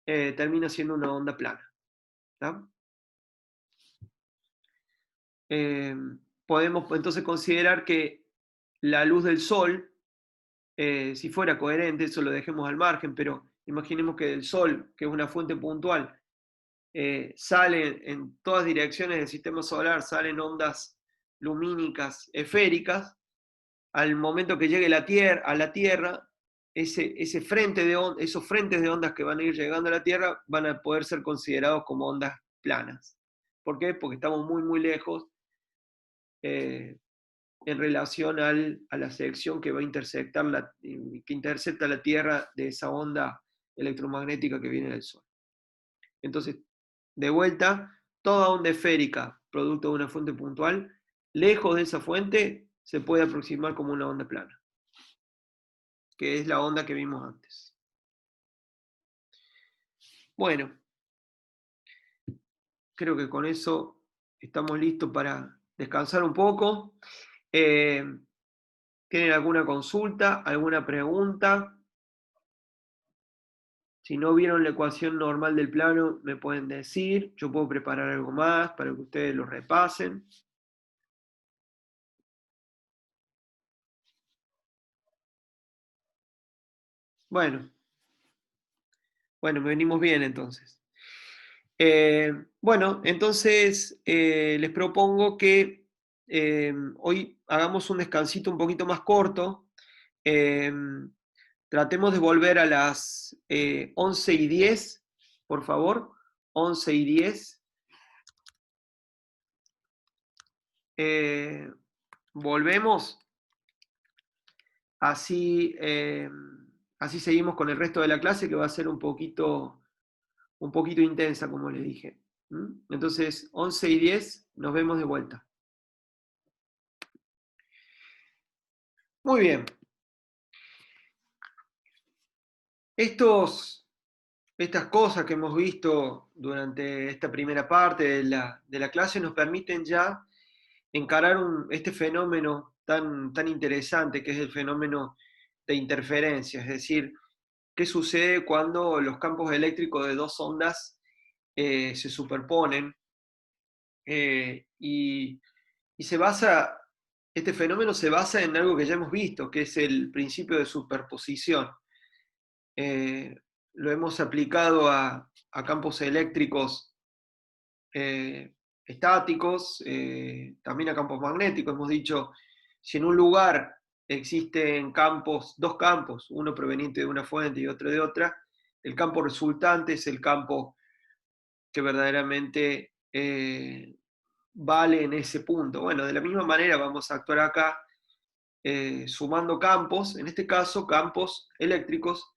termina siendo una onda plana. Eh, Podemos entonces considerar que la luz del sol, si fuera coherente, eso lo dejemos al margen, pero imaginemos que del sol, que es una fuente puntual, salen en todas direcciones del sistema solar, salen ondas lumínicas esféricas, al momento que llegue a la Tierra, esos frentes de ondas que van a ir llegando a la Tierra van a poder ser considerados como ondas planas. ¿Por qué? Porque estamos muy, muy lejos en relación a la sección que va a que intercepta la Tierra de esa onda electromagnética que viene del Sol. Entonces, de vuelta, toda onda esférica, producto de una fuente puntual, lejos de esa fuente, se puede aproximar como una onda plana, que es la onda que vimos antes. Bueno, creo que con eso estamos listos para descansar un poco. ¿Tienen alguna consulta, alguna pregunta? Si no vieron la ecuación normal del plano, me pueden decir. Yo puedo preparar algo más para que ustedes lo repasen. Bueno, venimos bien entonces. Bueno, entonces les propongo que hoy hagamos un descansito un poquito más corto. Eh, Tratemos de volver a las 11:10, por favor. 11:10. Volvemos. Así seguimos con el resto de la clase, que va a ser un poquito intensa, como les dije. Entonces, 11:10, nos vemos de vuelta. Muy bien. Estas cosas que hemos visto durante esta primera parte de la clase nos permiten ya encarar este fenómeno tan interesante que es el fenómeno de interferencia, es decir, qué sucede cuando los campos eléctricos de dos ondas se superponen y este fenómeno se basa en algo que ya hemos visto, que es el principio de superposición. Lo hemos aplicado a campos eléctricos estáticos, también a campos magnéticos. Hemos dicho, si en un lugar existen dos campos, uno proveniente de una fuente y otro de otra, el campo resultante es el campo que verdaderamente vale en ese punto. Bueno, de la misma manera vamos a actuar acá sumando campos, en este caso campos eléctricos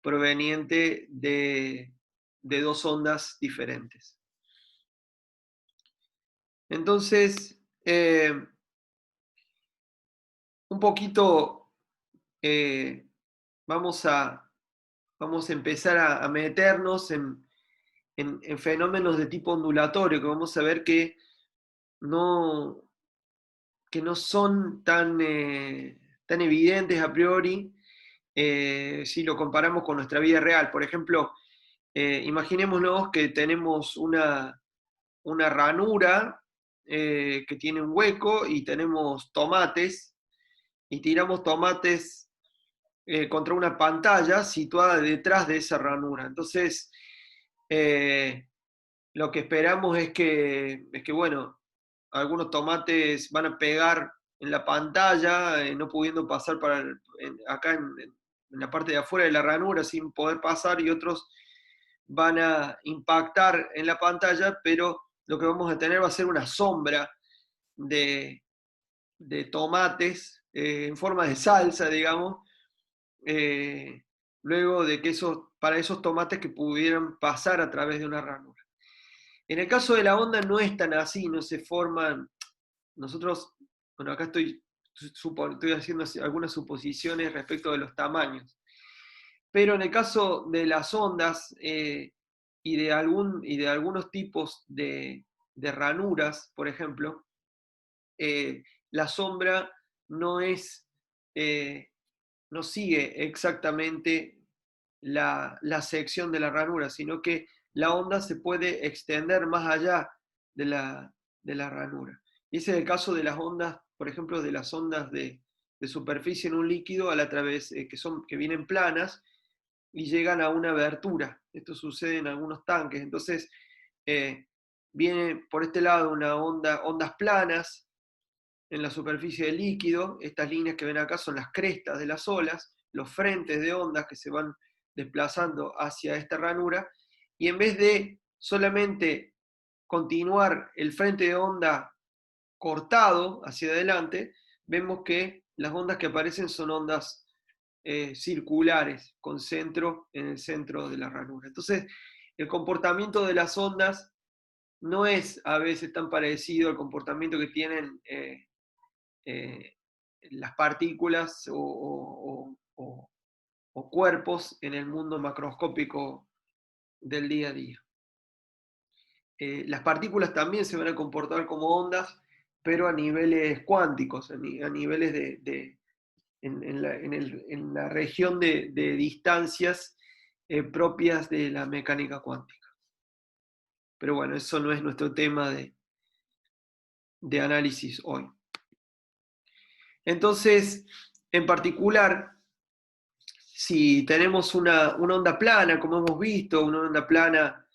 provenientes de dos ondas diferentes. Entonces, un poquito vamos a empezar a meternos en fenómenos de tipo ondulatorio, que vamos a ver que no son tan evidentes a priori si lo comparamos con nuestra vida real. Por ejemplo, imaginémonos que tenemos una ranura que tiene un hueco y tenemos tomates, y tiramos tomates contra una pantalla situada detrás de esa ranura. Entonces, lo que esperamos es que, bueno, algunos tomates van a pegar en la pantalla, no pudiendo pasar acá en la parte de afuera de la ranura sin poder pasar, y otros van a impactar en la pantalla, pero lo que vamos a tener va a ser una sombra de tomates en forma de salsa, digamos, luego de que para esos tomates que pudieran pasar a través de una ranura. En el caso de la onda no es tan así, no se forman. Nosotros, bueno, acá estoy haciendo algunas suposiciones respecto de los tamaños, pero en el caso de las ondas y de algunos tipos de ranuras, por ejemplo, la sombra no no sigue exactamente la sección de la ranura, sino que la onda se puede extender más allá de la ranura. Y ese es el caso de las ondas, por ejemplo, de las ondas de superficie en un líquido que vienen planas y llegan a una abertura. Esto sucede en algunos tanques. Entonces, viene por este lado ondas planas en la superficie del líquido. Estas líneas que ven acá son las crestas de las olas, los frentes de ondas que se van desplazando hacia esta ranura, y en vez de solamente continuar el frente de onda cortado hacia adelante, vemos que las ondas que aparecen son ondas circulares, con centro en el centro de la ranura. Entonces, el comportamiento de las ondas no es a veces tan parecido al comportamiento que tienen las partículas o cuerpos en el mundo macroscópico del día a día. Las partículas también se van a comportar como ondas, pero a niveles cuánticos, a niveles en la región de distancias propias de la mecánica cuántica. Pero bueno, eso no es nuestro tema de análisis hoy. Entonces, en particular, si tenemos una onda plana, como hemos visto, una onda plana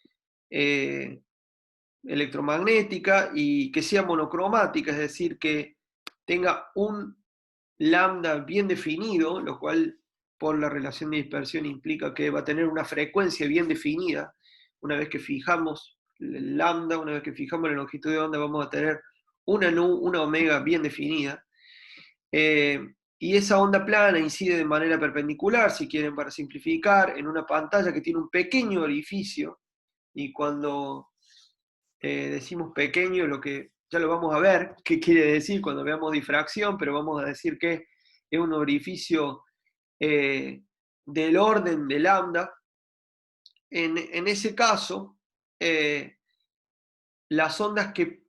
electromagnética y que sea monocromática, es decir, que tenga un lambda bien definido, lo cual por la relación de dispersión implica que va a tener una frecuencia bien definida. Una vez que fijamos el lambda, una vez que fijamos la longitud de onda, vamos a tener una omega bien definida. Y esa onda plana incide de manera perpendicular, si quieren para simplificar, en una pantalla que tiene un pequeño orificio, y cuando decimos pequeño, lo que ya lo vamos a ver qué quiere decir cuando veamos difracción, pero vamos a decir que es un orificio del orden de lambda. En ese caso, las ondas que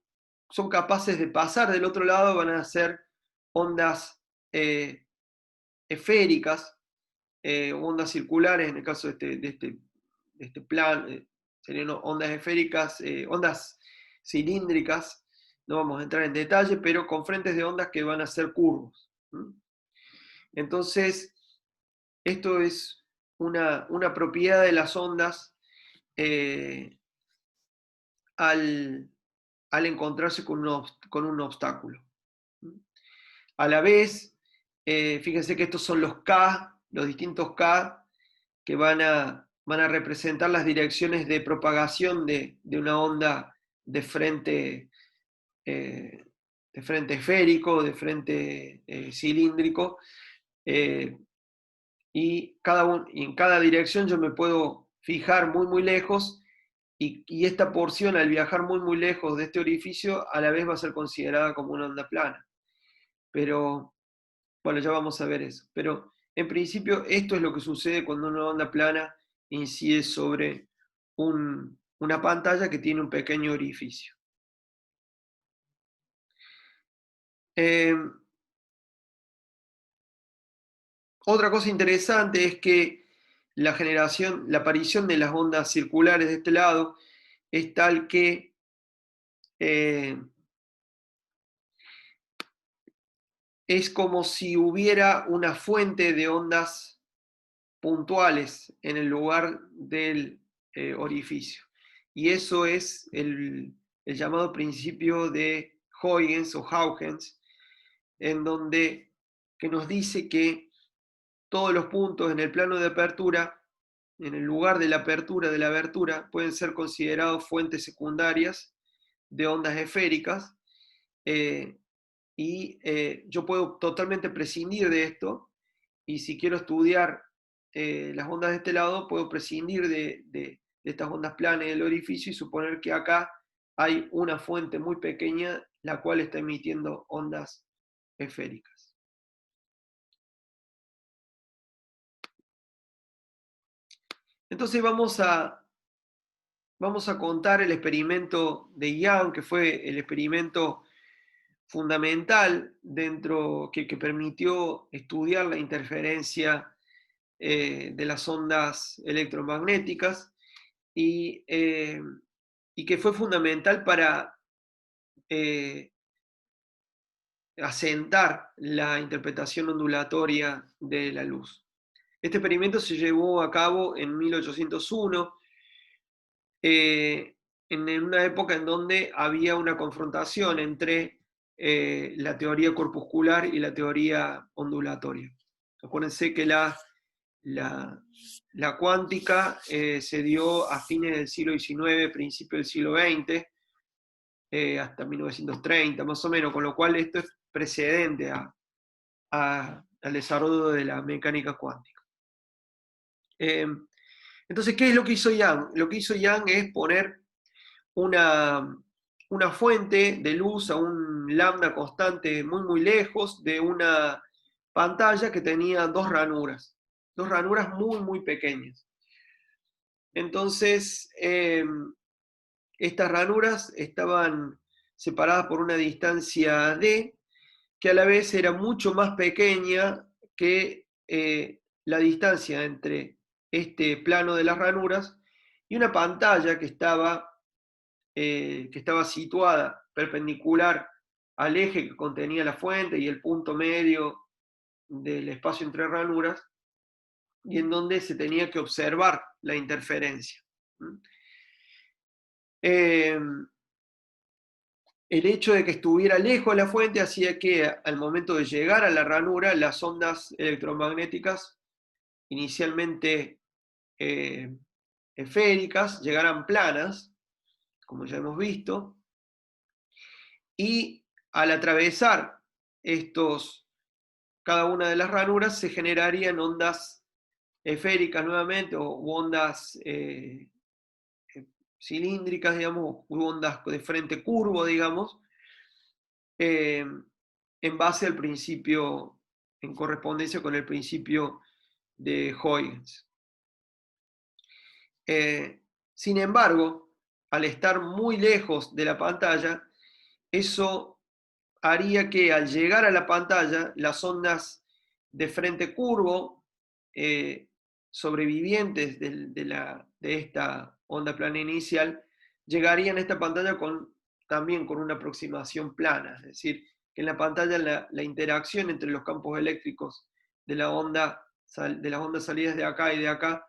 son capaces de pasar del otro lado van a ser ondas esféricas, ondas circulares, en el caso de este plan, serían ondas esféricas, ondas cilíndricas, no vamos a entrar en detalle, pero con frentes de ondas que van a ser curvos. Entonces, esto es una propiedad de las ondas al encontrarse con un obstáculo. A la vez, fíjense que estos son los K, los distintos K que van a representar las direcciones de propagación de una onda de frente esférico, de frente cilíndrico, y en cada dirección yo me puedo fijar muy muy lejos, y esta porción, al viajar muy muy lejos de este orificio, a la vez va a ser considerada como una onda plana. Pero, bueno, ya vamos a ver eso. Pero, en principio, esto es lo que sucede cuando una onda plana incide sobre una pantalla que tiene un pequeño orificio. Otra cosa interesante es que la aparición de las ondas circulares de este lado es tal que es como si hubiera una fuente de ondas puntuales en el lugar del orificio. Y eso es el llamado principio de Huygens o Huygens, en donde que nos dice que todos los puntos en el plano de apertura, en el lugar de la abertura, pueden ser considerados fuentes secundarias de ondas esféricas, y yo puedo totalmente prescindir de esto, y si quiero estudiar las ondas de este lado, puedo prescindir de estas ondas planas del orificio y suponer que acá hay una fuente muy pequeña la cual está emitiendo ondas esféricas. Entonces vamos a contar el experimento de Young, que fue el experimento fundamental que permitió estudiar la interferencia de las ondas electromagnéticas, y que fue fundamental para asentar la interpretación ondulatoria de la luz. Este experimento se llevó a cabo en 1801, en una época en donde había una confrontación entre la teoría corpuscular y la teoría ondulatoria. Acuérdense que la cuántica se dio a fines del siglo XIX, principio del siglo XX, hasta 1930 más o menos, con lo cual esto es precedente al desarrollo de la mecánica cuántica. Entonces, ¿qué es lo que hizo Young? Lo que hizo Young es poner una fuente de luz a un lambda constante muy muy lejos de una pantalla que tenía dos ranuras muy muy pequeñas. Entonces, estas ranuras estaban separadas por una distancia d, que a la vez era mucho más pequeña que la distancia entre este plano de las ranuras y una pantalla que estaba situada perpendicular al eje que contenía la fuente y el punto medio del espacio entre ranuras, y en donde se tenía que observar la interferencia. El hecho de que estuviera lejos de la fuente hacía que al momento de llegar a la ranura, las ondas electromagnéticas, inicialmente esféricas, llegaran planas, como ya hemos visto, y al atravesar cada una de las ranuras se generarían ondas esféricas nuevamente, o ondas cilíndricas, digamos, u ondas de frente curvo, digamos, en base al principio, en correspondencia con el principio de Huygens. Sin embargo, al estar muy lejos de la pantalla, eso haría que al llegar a la pantalla, las ondas de frente curvo sobrevivientes de esta onda plana inicial llegarían a esta pantalla también con una aproximación plana, es decir, que en la pantalla la interacción entre los campos eléctricos de las ondas salidas de acá y de acá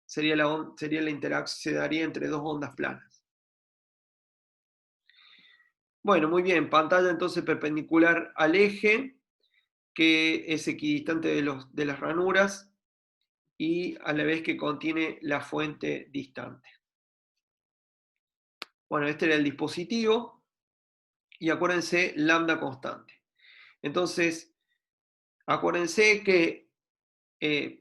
sería la interacción, se daría entre dos ondas planas. Bueno, muy bien, pantalla entonces perpendicular al eje, que es equidistante de las ranuras y a la vez que contiene la fuente distante. Bueno, este era el dispositivo y acuérdense, lambda constante. Entonces, acuérdense que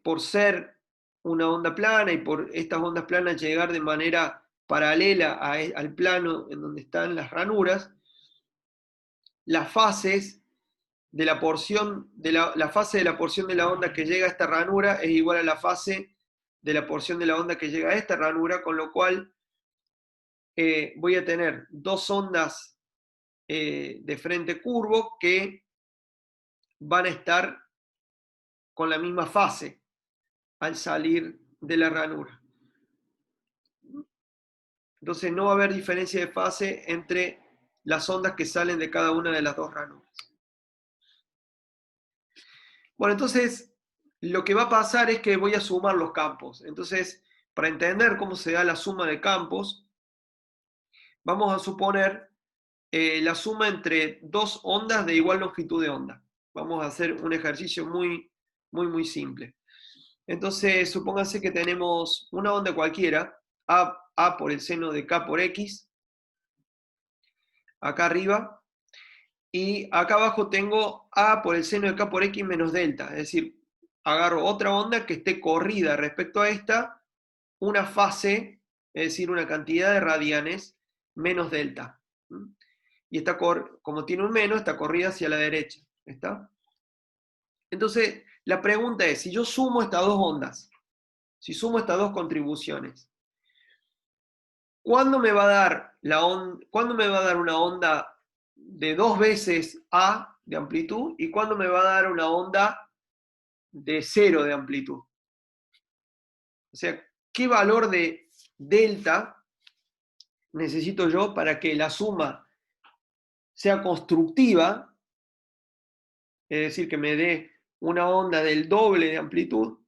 por ser una onda plana y por estas ondas planas llegar de manera paralela al plano en donde están las ranuras, las fases de la porción la fase de la porción de la onda que llega a esta ranura es igual a la fase de la porción de la onda que llega a esta ranura, con lo cual voy a tener dos ondas de frente curvo que van a estar con la misma fase al salir de la ranura. Entonces no va a haber diferencia de fase entre las ondas que salen de cada una de las dos ranuras. Bueno, entonces lo que va a pasar es que voy a sumar los campos. Entonces, para entender cómo se da la suma de campos, vamos a suponer la suma entre dos ondas de igual longitud de onda. Vamos a hacer un ejercicio muy simple. Entonces, supónganse que tenemos una onda cualquiera, A por el seno de K por X, acá arriba, y acá abajo tengo A por el seno de K por X menos delta, es decir, agarro otra onda que esté corrida respecto a esta, una fase, es decir, una cantidad de radianes menos delta. Y está como tiene un menos, está corrida hacia la derecha. ¿Está? Entonces, la pregunta es, si yo sumo estas dos ondas, si sumo estas dos contribuciones, ¿cuándo me va a dar ¿cuándo me va a dar una onda de 2 veces A de amplitud y cuándo me va a dar una onda de 0 de amplitud? O sea, ¿qué valor de delta necesito yo para que la suma sea constructiva? Es decir, que me dé una onda del doble de amplitud,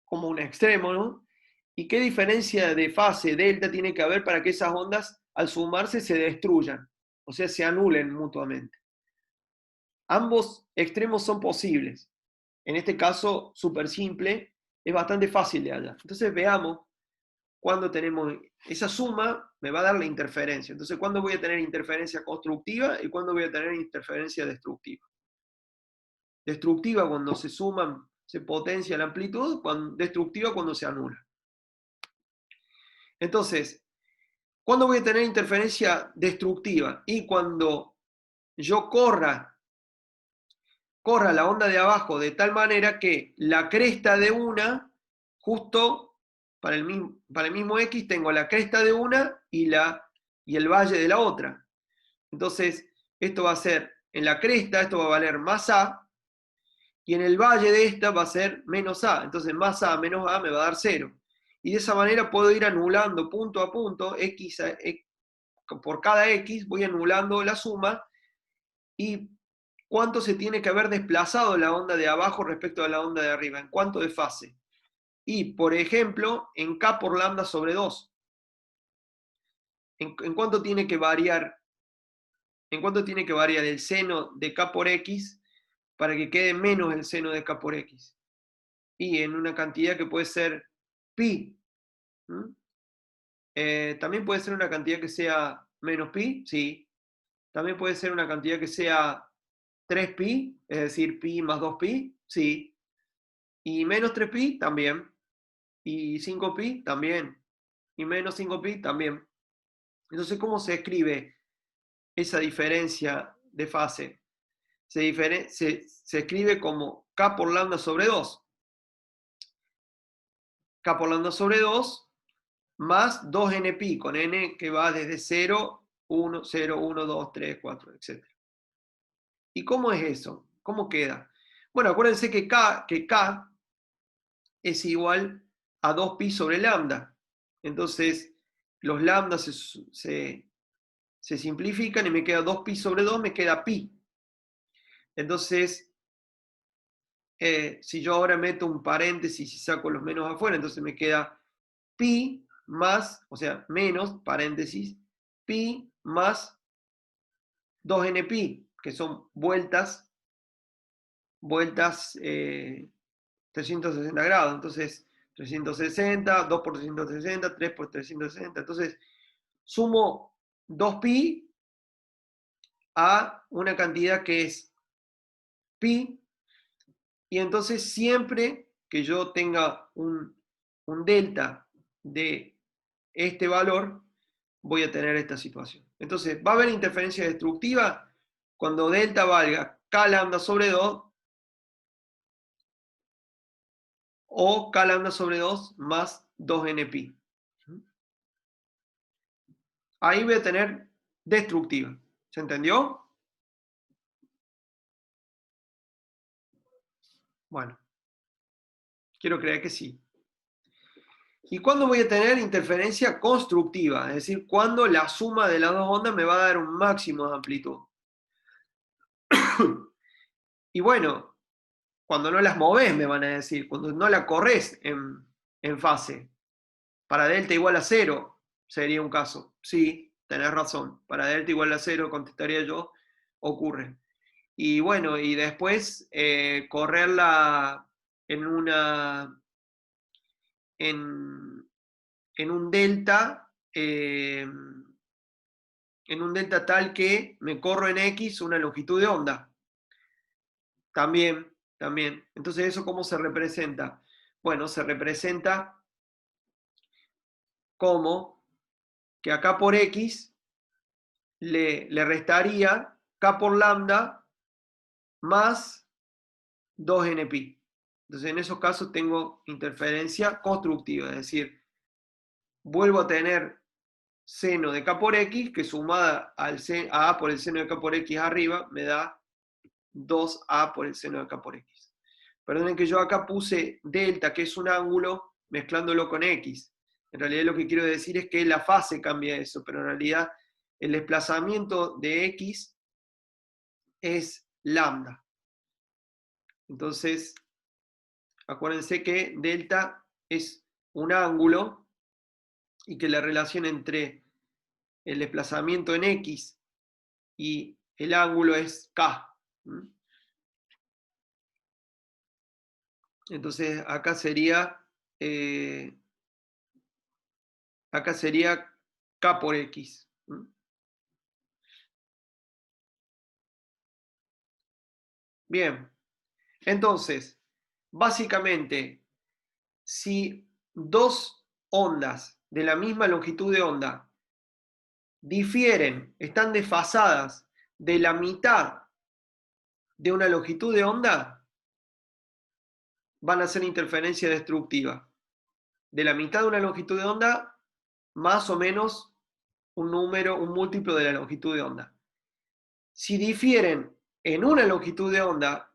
como un extremo, ¿no? ¿Y qué diferencia de fase delta tiene que haber para que esas ondas, al sumarse, se destruyan? O sea, se anulen mutuamente. Ambos extremos son posibles. En este caso, súper simple, es bastante fácil de hallar. Entonces veamos cuándo tenemos esa suma, me va a dar la interferencia. Entonces, ¿cuándo voy a tener interferencia constructiva y cuándo voy a tener interferencia destructiva? Destructiva cuando se suman, se potencia la amplitud, destructiva cuando se anula. Entonces, ¿cuándo voy a tener interferencia destructiva? Y cuando yo corra la onda de abajo de tal manera que la cresta de una, justo para el mismo X, tengo la cresta de una y el valle de la otra. Entonces, esto va a ser, en la cresta, esto va a valer más A, y en el valle de esta va a ser menos A. Entonces, más A menos A me va a dar 0. Y de esa manera puedo ir anulando punto a punto, por cada X, voy anulando la suma, y cuánto se tiene que haber desplazado la onda de abajo respecto a la onda de arriba, en cuánto de fase. Y, por ejemplo, en K por lambda sobre 2. ¿En cuánto tiene que variar? ¿En cuánto tiene que variar el seno de K por X para que quede menos el seno de K por X? Y en una cantidad que puede ser pi. También puede ser una cantidad que sea menos pi, sí. También puede ser una cantidad que sea 3pi, es decir, pi más 2pi, sí. Y menos 3pi, también. Y 5pi, también. y menos 5pi también. Entonces, ¿cómo se escribe esa diferencia de fase? Se escribe como k por lambda sobre 2. K por lambda sobre 2 más 2npi, con n que va desde 0, 1, 0, 1, 2, 3, 4, etc. ¿Y cómo es eso? ¿Cómo queda? Bueno, acuérdense que K es igual a 2pi sobre lambda. Entonces, los lambdas se simplifican y me queda 2pi sobre 2, me queda pi. Entonces, si yo ahora meto un paréntesis y saco los menos afuera, entonces me queda pi más, o sea, menos, paréntesis, pi más 2npi, que son vueltas 360 grados. Entonces, 360, 2 por 360, 3 por 360. Entonces, sumo 2pi a una cantidad que es pi, y entonces siempre que yo tenga un delta de este valor, voy a tener esta situación. Entonces, va a haber interferencia destructiva cuando delta valga k lambda sobre 2 o k lambda sobre 2 más 2npi. Ahí voy a tener destructiva. ¿Se entendió? Bueno, quiero creer que sí. ¿Y cuándo voy a tener interferencia constructiva? Es decir, cuando la suma de las dos ondas me va a dar un máximo de amplitud. Y bueno, cuando no las movés, me van a decir, cuando no la corres en fase. Para delta igual a 0 sería un caso. Sí, tenés razón. Para delta igual a 0, contestaría yo, ocurre. Y bueno, y después correrla en una en un delta tal que me corro en X una longitud de onda. También. Entonces, ¿eso cómo se representa? Bueno, se representa como que acá por X le restaría K por lambda más 2npi. Entonces, en esos casos tengo interferencia constructiva, es decir, vuelvo a tener seno de K por X, que sumada a A por el seno de K por X arriba, me da 2A por el seno de K por X. Perdonen que yo acá puse delta, que es un ángulo, mezclándolo con X. En realidad lo que quiero decir es que la fase cambia eso, pero en realidad el desplazamiento de X es lambda. Entonces, acuérdense que delta es un ángulo y que la relación entre el desplazamiento en X y el ángulo es K. Entonces acá sería K por X. Bien, entonces, básicamente, si dos ondas de la misma longitud de onda difieren, están desfasadas de la mitad de una longitud de onda, van a hacer interferencia destructiva. De la mitad de una longitud de onda, más o menos un múltiplo de la longitud de onda. Si difieren en una longitud de onda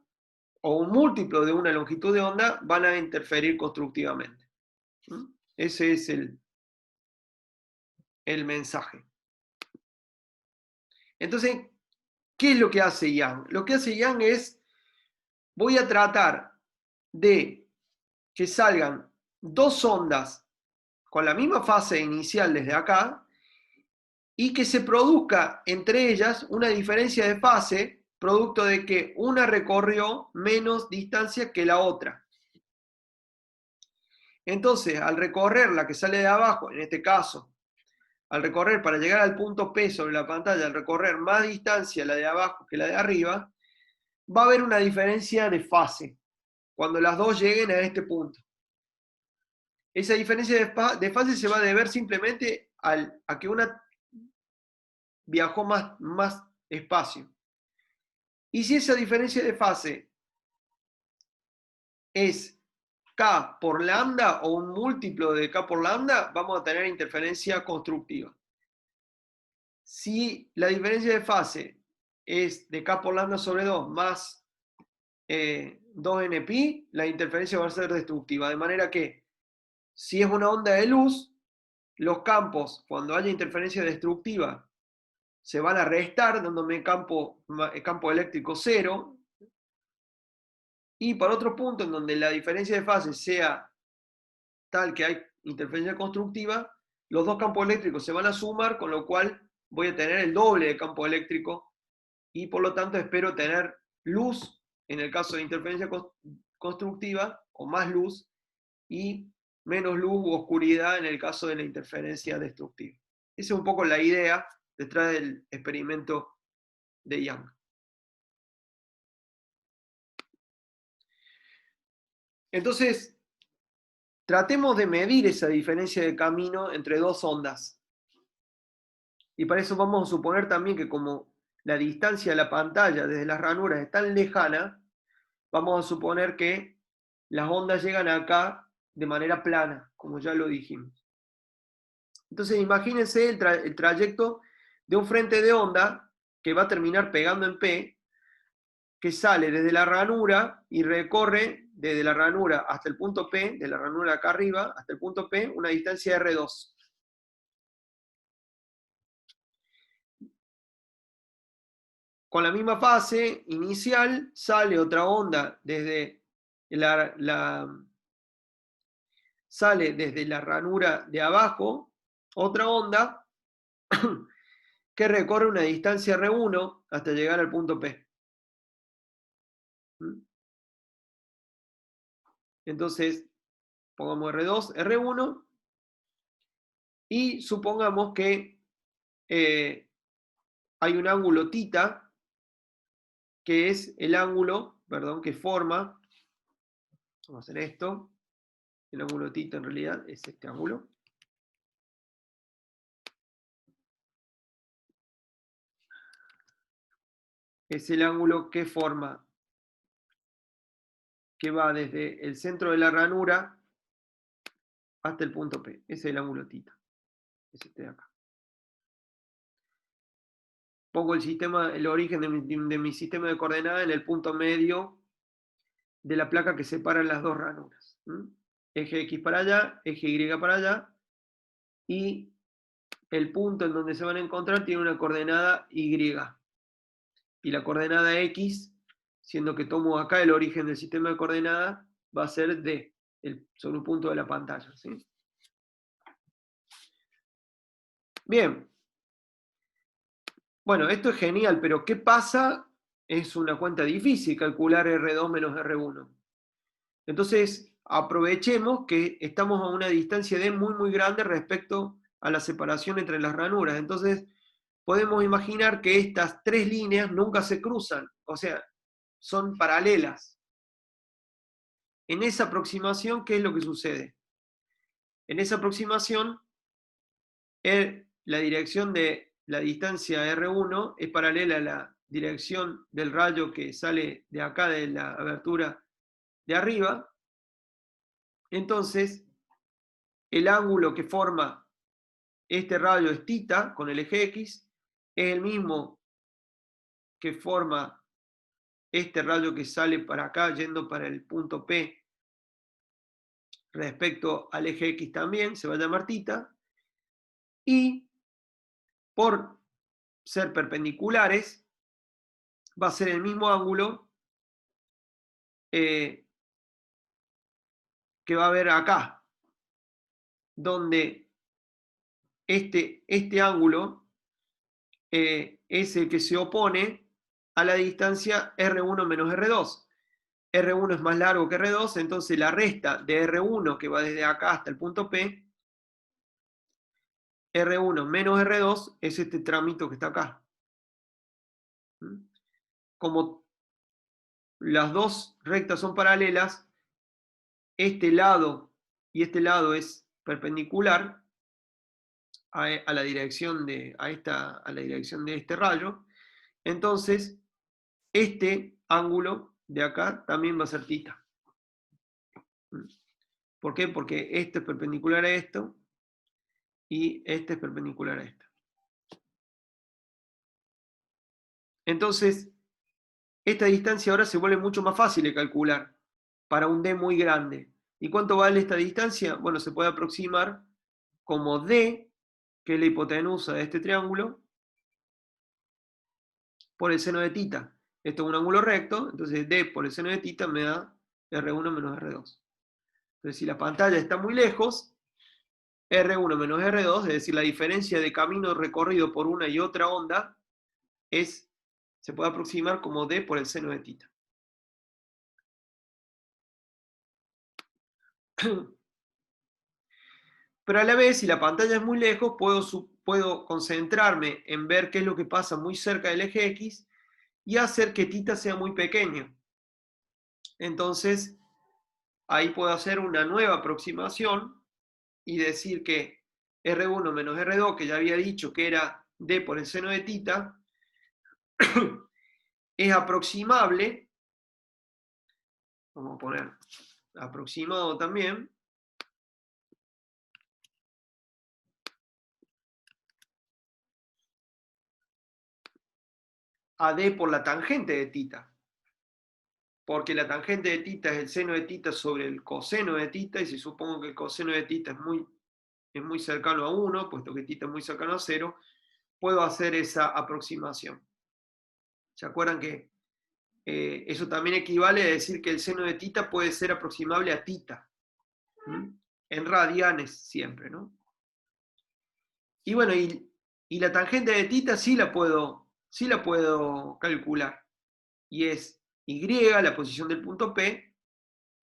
o un múltiplo de una longitud de onda, van a interferir constructivamente. Ese es el mensaje. Entonces, ¿qué es lo que hace Young? Lo que hace Young es, voy a tratar de que salgan dos ondas con la misma fase inicial desde acá y que se produzca entre ellas una diferencia de fase producto de que una recorrió menos distancia que la otra. Entonces, al recorrer la que sale de abajo, en este caso, al recorrer para llegar al punto P sobre la pantalla, al recorrer más distancia la de abajo que la de arriba, va a haber una diferencia de fase cuando las dos lleguen a este punto. esa diferencia de fase se va a deber simplemente a que una viajó más espacio. Y si esa diferencia de fase es K por lambda o un múltiplo de K por lambda, vamos a tener interferencia constructiva. Si la diferencia de fase es de K por lambda sobre 2 más 2nπ, la interferencia va a ser destructiva. De manera que, si es una onda de luz, los campos, cuando haya interferencia destructiva, se van a restar, dándome campo eléctrico cero. Y para otro punto, en donde la diferencia de fase sea tal que hay interferencia constructiva, los dos campos eléctricos se van a sumar, con lo cual voy a tener el doble de campo eléctrico y por lo tanto espero tener luz en el caso de interferencia constructiva, o más luz, y menos luz u oscuridad en el caso de la interferencia destructiva. Esa es un poco la idea detrás del experimento de Young. Entonces, tratemos de medir esa diferencia de camino entre dos ondas. Y para eso vamos a suponer también que, como la distancia de la pantalla desde las ranuras es tan lejana, vamos a suponer que las ondas llegan acá de manera plana, como ya lo dijimos. Entonces imagínense el trayecto de un frente de onda que va a terminar pegando en P, que sale desde la ranura y recorre desde la ranura hasta el punto P, de la ranura acá arriba hasta el punto P, una distancia R2. Con la misma fase inicial sale otra onda desde sale desde la ranura de abajo, otra onda que recorre una distancia R1 hasta llegar al punto P. Entonces, pongamos R2, R1, y supongamos que hay un ángulo θ, que es el ángulo, que forma, vamos a hacer esto, el ángulo θ en realidad es este ángulo. Es el ángulo que forma, que va desde el centro de la ranura hasta el punto P. Ese es el ángulo θ. Es este de acá. Pongo el origen de mi sistema de coordenadas en el punto medio de la placa que separa las dos ranuras. Eje X para allá, eje Y para allá, y el punto en donde se van a encontrar tiene una coordenada Y. Y la coordenada X, siendo que tomo acá el origen del sistema de coordenadas, va a ser D, sobre un punto de la pantalla. ¿Sí? Bien. Bueno, esto es genial, pero ¿qué pasa? Es una cuenta difícil calcular R2 menos R1. Entonces, aprovechemos que estamos a una distancia D muy grande respecto a la separación entre las ranuras. Entonces, podemos imaginar que estas tres líneas nunca se cruzan, o sea, son paralelas. En esa aproximación, ¿qué es lo que sucede? En esa aproximación, la dirección de la distancia R1 es paralela a la dirección del rayo que sale de acá de la abertura de arriba. Entonces, el ángulo que forma este rayo es θ con el eje X, es el mismo que forma este rayo que sale para acá yendo para el punto P respecto al eje X también, se va a llamar θ, y por ser perpendiculares va a ser el mismo ángulo que va a haber acá, donde este ángulo es el que se opone a la distancia R1 menos R2. R1 es más largo que R2, entonces la resta de R1, que va desde acá hasta el punto P, R1 menos R2 es este trámite que está acá. Como las dos rectas son paralelas, este lado y este lado es perpendicular a la dirección de, a la dirección de este rayo, entonces este ángulo de acá también va a ser θ. ¿Por qué? Porque este es perpendicular a esto y este es perpendicular a esto. Entonces, esta distancia ahora se vuelve mucho más fácil de calcular para un D muy grande. ¿Y cuánto vale esta distancia? Bueno, se puede aproximar como D, que es la hipotenusa de este triángulo, por el seno de θ. Esto es un ángulo recto, entonces D por el seno de θ me da R1 menos R2. Entonces, si la pantalla está muy lejos, R1 menos R2, es decir, la diferencia de camino recorrido por una y otra onda, se puede aproximar como D por el seno de θ. Pero a la vez, si la pantalla es muy lejos, puedo concentrarme en ver qué es lo que pasa muy cerca del eje X y hacer que θ sea muy pequeño. Entonces, ahí puedo hacer una nueva aproximación y decir que R1 menos R2, que ya había dicho que era D por el seno de θ, es aproximable, vamos a poner aproximado también, a D por la tangente de θ. Porque la tangente de θ es el seno de θ sobre el coseno de θ, y si supongo que el coseno de θ es muy cercano a 1, puesto que θ es muy cercano a 0, puedo hacer esa aproximación. ¿Se acuerdan que eso también equivale a decir que el seno de θ puede ser aproximable a θ? En radianes siempre, ¿no? Y bueno, y la tangente de θ sí la puedo calcular. Y es Y, la posición del punto P,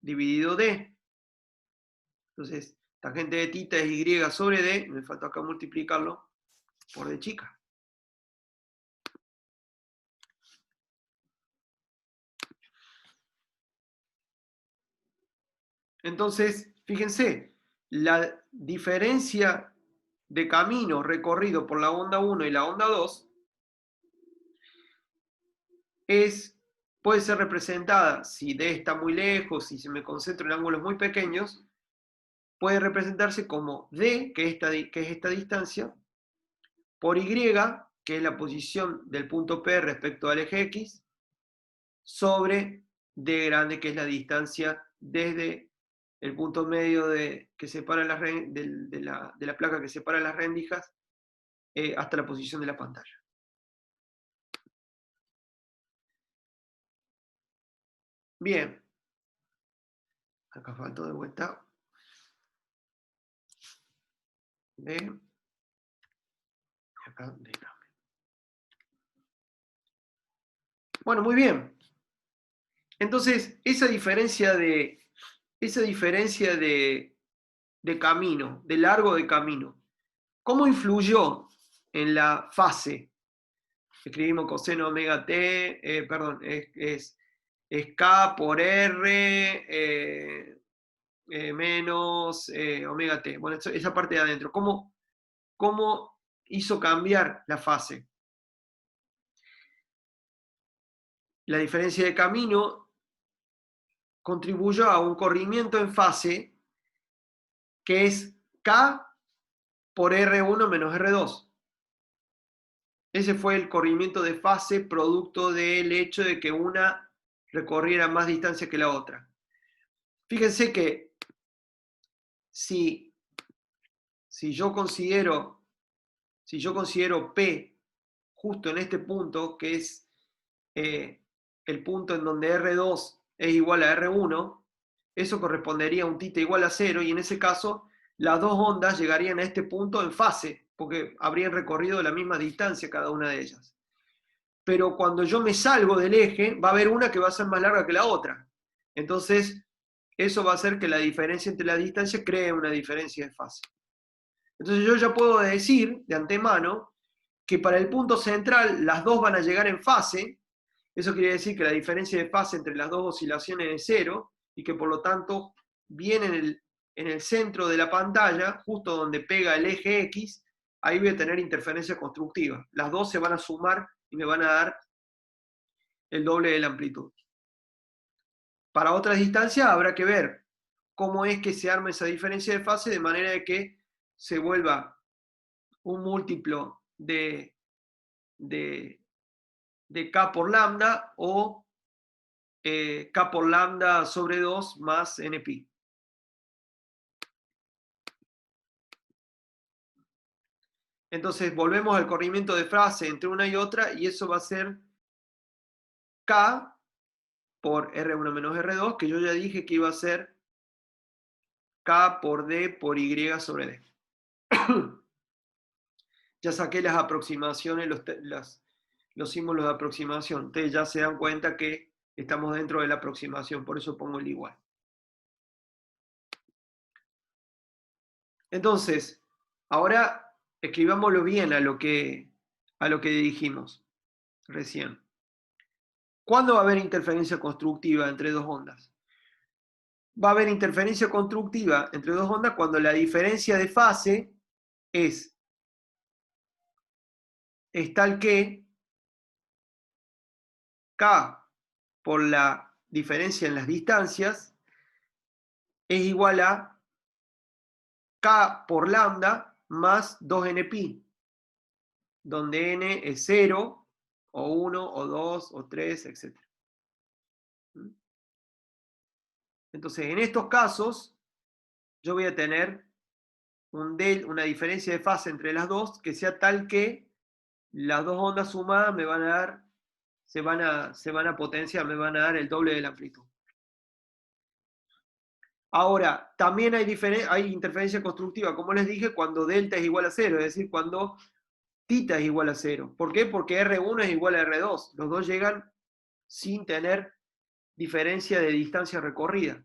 dividido D. Entonces, tangente de θ es Y sobre D, me falta acá multiplicarlo por D chica. Entonces, fíjense, la diferencia de camino recorrido por la onda 1 y la onda 2 puede ser representada, si D está muy lejos, si se me concentro en ángulos muy pequeños, puede representarse como D, que es esta distancia, por Y, que es la posición del punto P respecto al eje X, sobre D grande, que es la distancia desde el punto medio que separa de la placa que separa las rendijas hasta la posición de la pantalla. Bien. Acá faltó de vuelta. D. Y acá D grande. Bueno, muy bien. Entonces, esa diferencia de camino, de largo de camino, ¿cómo influyó en la fase? Escribimos coseno omega t, perdón, es K por R menos omega t. Bueno, esa parte de adentro. ¿Cómo hizo cambiar la fase? La diferencia de camino contribuyó a un corrimiento en fase que es K por R1 menos R2. Ese fue el corrimiento de fase producto del hecho de que una recorriera más distancia que la otra. Fíjense que si yo considero P justo en este punto, que es el punto en donde R2 es igual a R1, eso correspondería a un θ igual a 0, y en ese caso las dos ondas llegarían a este punto en fase, porque habrían recorrido la misma distancia cada una de ellas. Pero cuando yo me salgo del eje, va a haber una que va a ser más larga que la otra. Entonces, eso va a hacer que la diferencia entre la distancia cree una diferencia de fase. Entonces yo ya puedo decir de antemano que para el punto central las dos van a llegar en fase. Eso quiere decir que la diferencia de fase entre las dos oscilaciones es 0 y que por lo tanto viene en el centro de la pantalla, justo donde pega el eje X, ahí voy a tener interferencia constructiva. Las dos se van a sumar y me van a dar el doble de la amplitud. Para otras distancias habrá que ver cómo es que se arma esa diferencia de fase de manera de que se vuelva un múltiplo de K por lambda o K por lambda sobre 2 más NPi. Entonces volvemos al corrimiento de fase entre una y otra y eso va a ser K por R1 menos R2, que yo ya dije que iba a ser K por D por Y sobre D. Ya saqué las aproximaciones, los símbolos de aproximación. Ustedes ya se dan cuenta que estamos dentro de la aproximación, por eso pongo el igual. Entonces, ahora escribámoslo bien a lo que dijimos recién. ¿Cuándo va a haber interferencia constructiva entre dos ondas? Va a haber interferencia constructiva entre dos ondas cuando la diferencia de fase es tal que K por la diferencia en las distancias es igual a K por lambda más 2nπ, donde n es 0, o 1, o 2, o 3, etc. Entonces, en estos casos, yo voy a tener una diferencia de fase entre las dos que sea tal que las dos ondas sumadas me van a dar, se van a potenciar, me van a dar el doble de la amplitud. Ahora, también hay interferencia constructiva, como les dije, cuando delta es igual a 0, es decir, cuando θ es igual a 0. ¿Por qué? Porque R1 es igual a R2. Los dos llegan sin tener diferencia de distancia recorrida.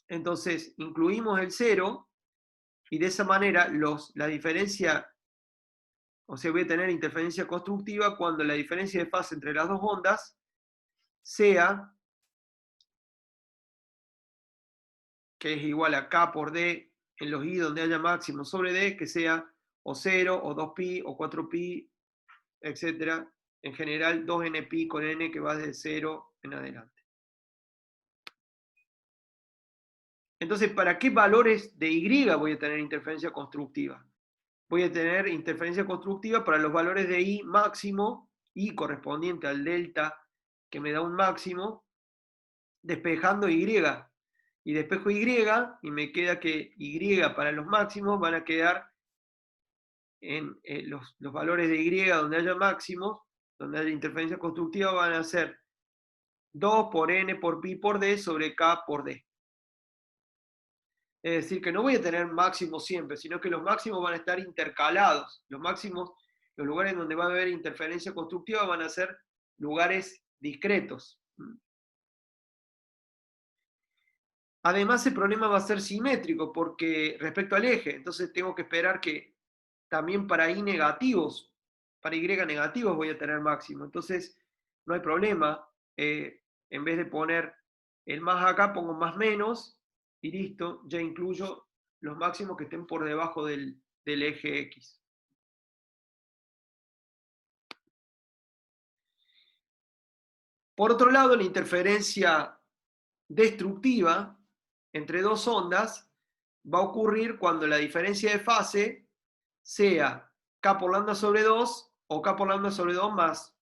Entonces, incluimos el 0 y de esa manera la diferencia, o sea, voy a tener interferencia constructiva cuando la diferencia de fase entre las dos ondas sea que es igual a K por D en los I donde haya máximo sobre D, que sea o 0, o 2pi, o 4pi, etc. En general, 2nπ con n que va desde 0 en adelante. Entonces, ¿para qué valores de Y voy a tener interferencia constructiva? Voy a tener interferencia constructiva para los valores de I máximo, I correspondiente al delta que me da un máximo, despejando Y. Y despejo Y y me queda que Y para los máximos van a quedar en los valores de Y donde haya máximos, donde haya interferencia constructiva, van a ser 2 por n por pi por d sobre k por d. Es decir, que no voy a tener máximos siempre, sino que los máximos van a estar intercalados. Los máximos, los lugares donde va a haber interferencia constructiva van a ser lugares discretos. Además, el problema va a ser simétrico, porque respecto al eje, entonces tengo que esperar que también para I negativos, para Y negativos voy a tener máximo. Entonces, no hay problema. En vez de poner el más acá, pongo más menos, y listo, ya incluyo los máximos que estén por debajo del eje X. Por otro lado, la interferencia destructiva entre dos ondas va a ocurrir cuando la diferencia de fase sea K por lambda sobre 2 o K por lambda sobre 2 más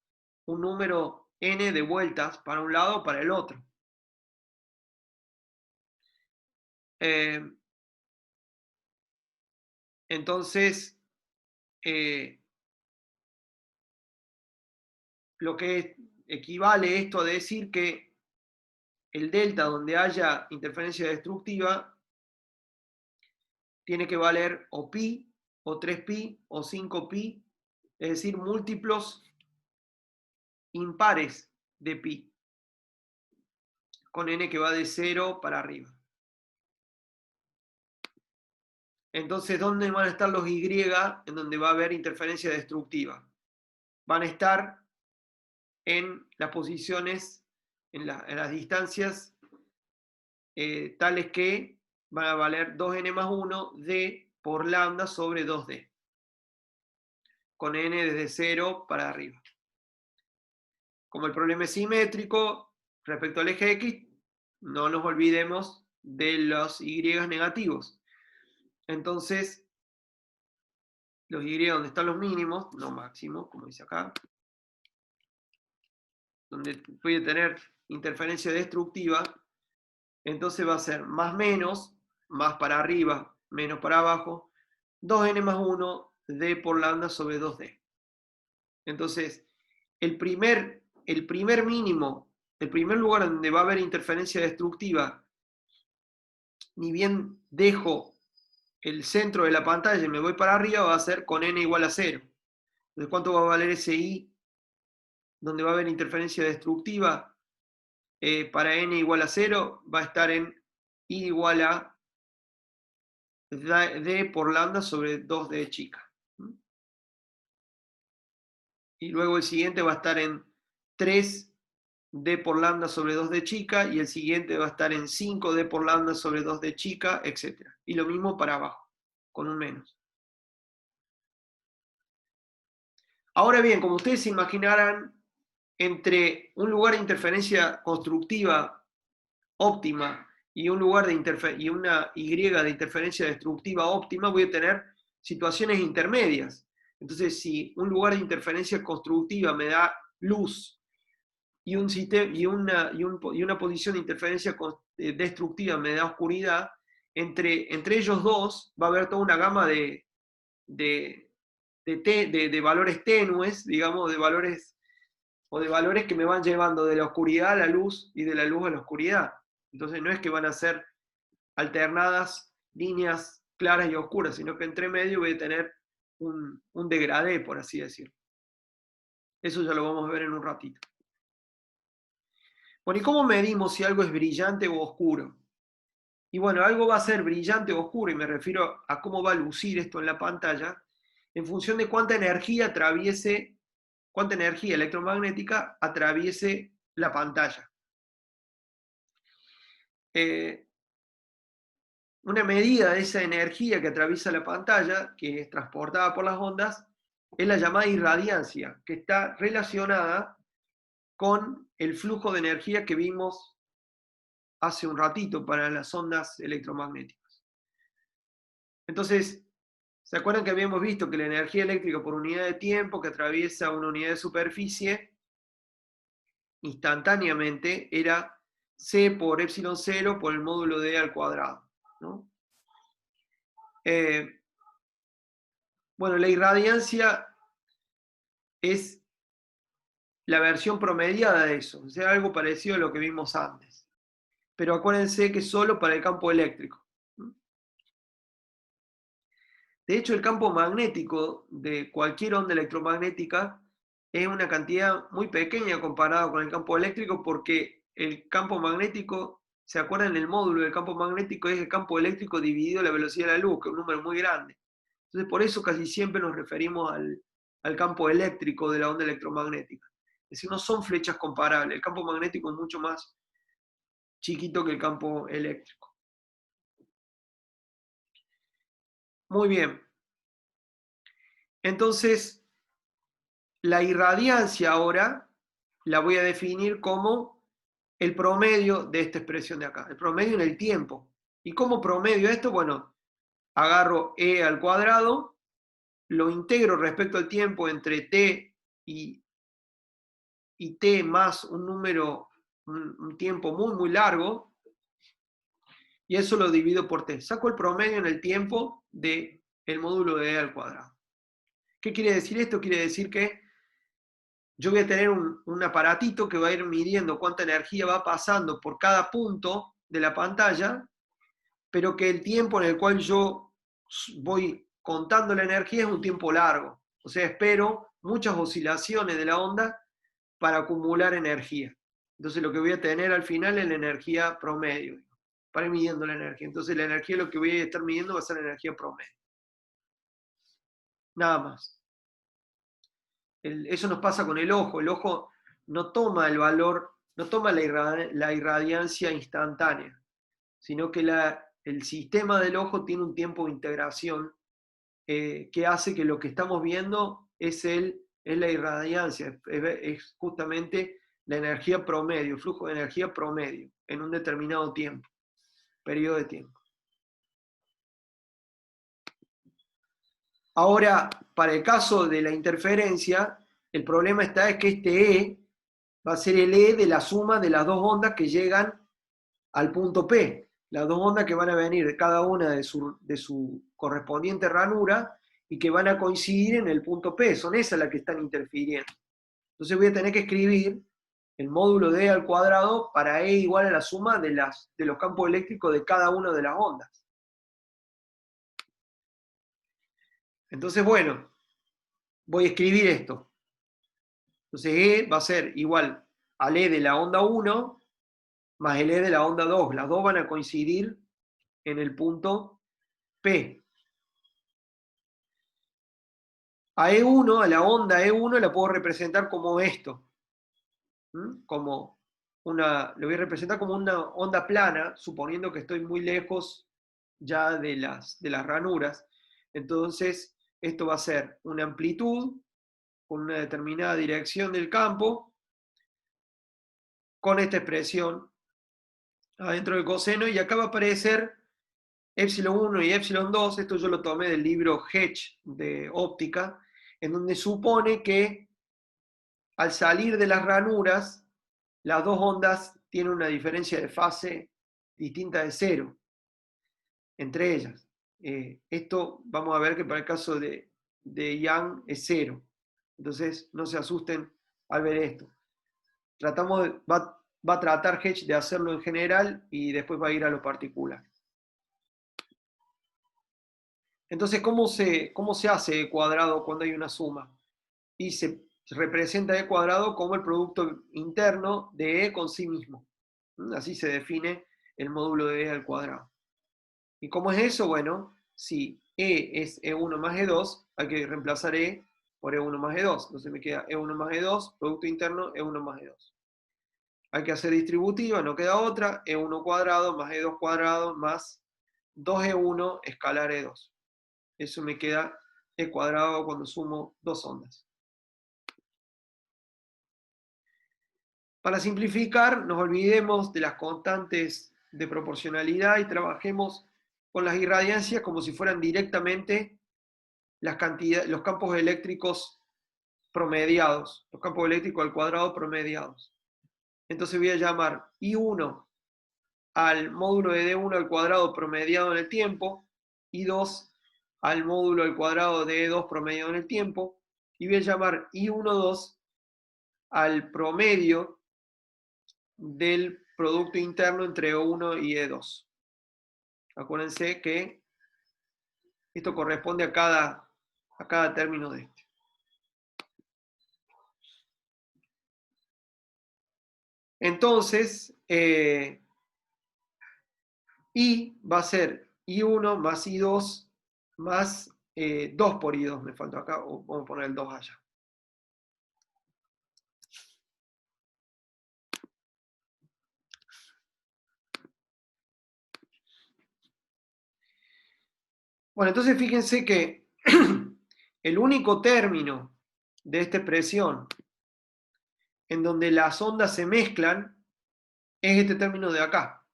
un número n de vueltas para un lado o para el otro. Entonces, lo que equivale esto a decir que el delta donde haya interferencia destructiva tiene que valer o pi, o 3pi, o 5pi, es decir, múltiplos impares de pi, con n que va de 0 para arriba. Entonces, ¿dónde van a estar los Y en donde va a haber interferencia destructiva? Van a estar en las posiciones, en las distancias tales que van a valer 2n más 1 d por lambda sobre 2d, con n desde 0 para arriba. Como el problema es simétrico respecto al eje X, no nos olvidemos de los y negativos. Entonces, los y donde están los mínimos, no máximos, como dice acá, donde voy a tener interferencia destructiva, entonces va a ser más menos, más para arriba, menos para abajo, 2n más 1, d por lambda sobre 2d. Entonces, el primer mínimo, el primer lugar donde va a haber interferencia destructiva, ni bien dejo el centro de la pantalla y me voy para arriba, va a ser con n igual a 0. Entonces, ¿cuánto va a valer ese i donde va a haber interferencia destructiva? Para n igual a 0 va a estar en i igual a d por lambda sobre 2d chica. Y luego el siguiente va a estar en 3d por lambda sobre 2d chica, y el siguiente va a estar en 5d por lambda sobre 2d chica, etc. Y lo mismo para abajo, con un menos. Ahora bien, como ustedes se imaginarán, entre un lugar de interferencia constructiva óptima y un lugar y una Y de interferencia destructiva óptima, voy a tener situaciones intermedias. Entonces, si un lugar de interferencia constructiva me da luz y, una posición de interferencia destructiva me da oscuridad, entre ellos dos va a haber toda una gama de valores tenues, digamos, de valores que me van llevando de la oscuridad a la luz y de la luz a la oscuridad. Entonces no es que van a ser alternadas líneas claras y oscuras, sino que entre medio voy a tener un degradé, por así decirlo. Eso ya lo vamos a ver en un ratito. Bueno, ¿y cómo medimos si algo es brillante o oscuro? Y bueno, algo va a ser brillante o oscuro, y me refiero a cómo va a lucir esto en la pantalla, en función de cuánta energía electromagnética atraviese la pantalla. Una medida de esa energía que atraviesa la pantalla, que es transportada por las ondas, es la llamada irradiancia, que está relacionada con el flujo de energía que vimos hace un ratito para las ondas electromagnéticas. Entonces, ¿se acuerdan que habíamos visto que la energía eléctrica por unidad de tiempo que atraviesa una unidad de superficie instantáneamente era C por epsilon 0 por el módulo D al cuadrado, ¿no? Bueno, la irradiancia es la versión promediada de eso, o sea, algo parecido a lo que vimos antes. Pero acuérdense que solo para el campo eléctrico. De hecho, el campo magnético de cualquier onda electromagnética es una cantidad muy pequeña comparado con el campo eléctrico, porque el campo magnético, ¿se acuerdan? El módulo del campo magnético es el campo eléctrico dividido la velocidad de la luz, que es un número muy grande. Entonces, por eso casi siempre nos referimos al campo eléctrico de la onda electromagnética. Es decir, no son flechas comparables. El campo magnético es mucho más chiquito que el campo eléctrico. Muy bien. Entonces, la irradiancia ahora la voy a definir como el promedio de esta expresión de acá, el promedio en el tiempo. ¿Y cómo promedio esto? Bueno, agarro e al cuadrado, lo integro respecto al tiempo entre t y t más un número, un tiempo muy, muy largo, y eso lo divido por t. Saco el promedio en el tiempo del módulo de e al cuadrado. ¿Qué quiere decir esto? Quiere decir que yo voy a tener un aparatito que va a ir midiendo cuánta energía va pasando por cada punto de la pantalla, pero que el tiempo en el cual yo voy contando la energía es un tiempo largo. O sea, espero muchas oscilaciones de la onda para acumular energía. Entonces lo que voy a tener al final es la energía promedio, para ir midiendo la energía. Entonces la energía, lo que voy a estar midiendo va a ser la energía promedio. Nada más. Eso nos pasa con el ojo. El ojo no toma el valor, no toma la irradiancia instantánea, sino que la el sistema del ojo tiene un tiempo de integración que hace que lo que estamos viendo es la irradiancia, es justamente la energía promedio, el flujo de energía promedio en un determinado tiempo, periodo de tiempo. Ahora, para el caso de la interferencia, el problema está es que este E va a ser el E de la suma de las dos ondas que llegan al punto P. Las dos ondas que van a venir de cada una de su correspondiente ranura y que van a coincidir en el punto P. Son esas las que están interfiriendo. Entonces voy a tener que escribir el módulo de E al cuadrado para E igual a la suma de los campos eléctricos de cada una de las ondas. Entonces, bueno, voy a escribir esto. Entonces E va a ser igual al E de la onda 1 más el E de la onda 2. Las dos van a coincidir en el punto P. A E1, a la onda E1, la puedo representar como esto. Como lo voy a representar como una onda plana, suponiendo que estoy muy lejos ya de las ranuras. Entonces, esto va a ser una amplitud con una determinada dirección del campo, con esta expresión adentro del coseno, y acá va a aparecer epsilon 1 y epsilon 2, esto yo lo tomé del libro Hedge de óptica, en donde supone que al salir de las ranuras, las dos ondas tienen una diferencia de fase distinta de cero entre ellas. Esto vamos a ver que para el caso de Young es cero. Entonces no se asusten al ver esto. Va a tratar Hedge de hacerlo en general y después va a ir a lo particular. Entonces, ¿cómo se hace E cuadrado cuando hay una suma? Y se representa E cuadrado como el producto interno de E con sí mismo. Así se define el módulo de E al cuadrado. ¿Y cómo es eso? Bueno, si E es E1 más E2, hay que reemplazar E por E1 más E2. Entonces me queda E1 más E2, producto interno, E1 más E2. Hay que hacer distributiva, no queda otra, E1 cuadrado más E2 cuadrado más 2E1 escalar E2. Eso me queda E cuadrado cuando sumo dos ondas. Para simplificar, nos olvidemos de las constantes de proporcionalidad y trabajemos con las irradiancias como si fueran directamente los campos eléctricos promediados, los campos eléctricos al cuadrado promediados. Entonces voy a llamar I1 al módulo de D1 al cuadrado promediado en el tiempo, I2 al módulo al cuadrado de E2 promediado en el tiempo, y voy a llamar I12 al promedio del producto interno entre E1 y E2. Acuérdense que esto corresponde a cada término de este. Entonces, I va a ser I1 más I2 más 2 por I2, me falta acá, o vamos a poner el 2 allá. Bueno, entonces fíjense que el único término de esta expresión en donde las ondas se mezclan es este término de acá.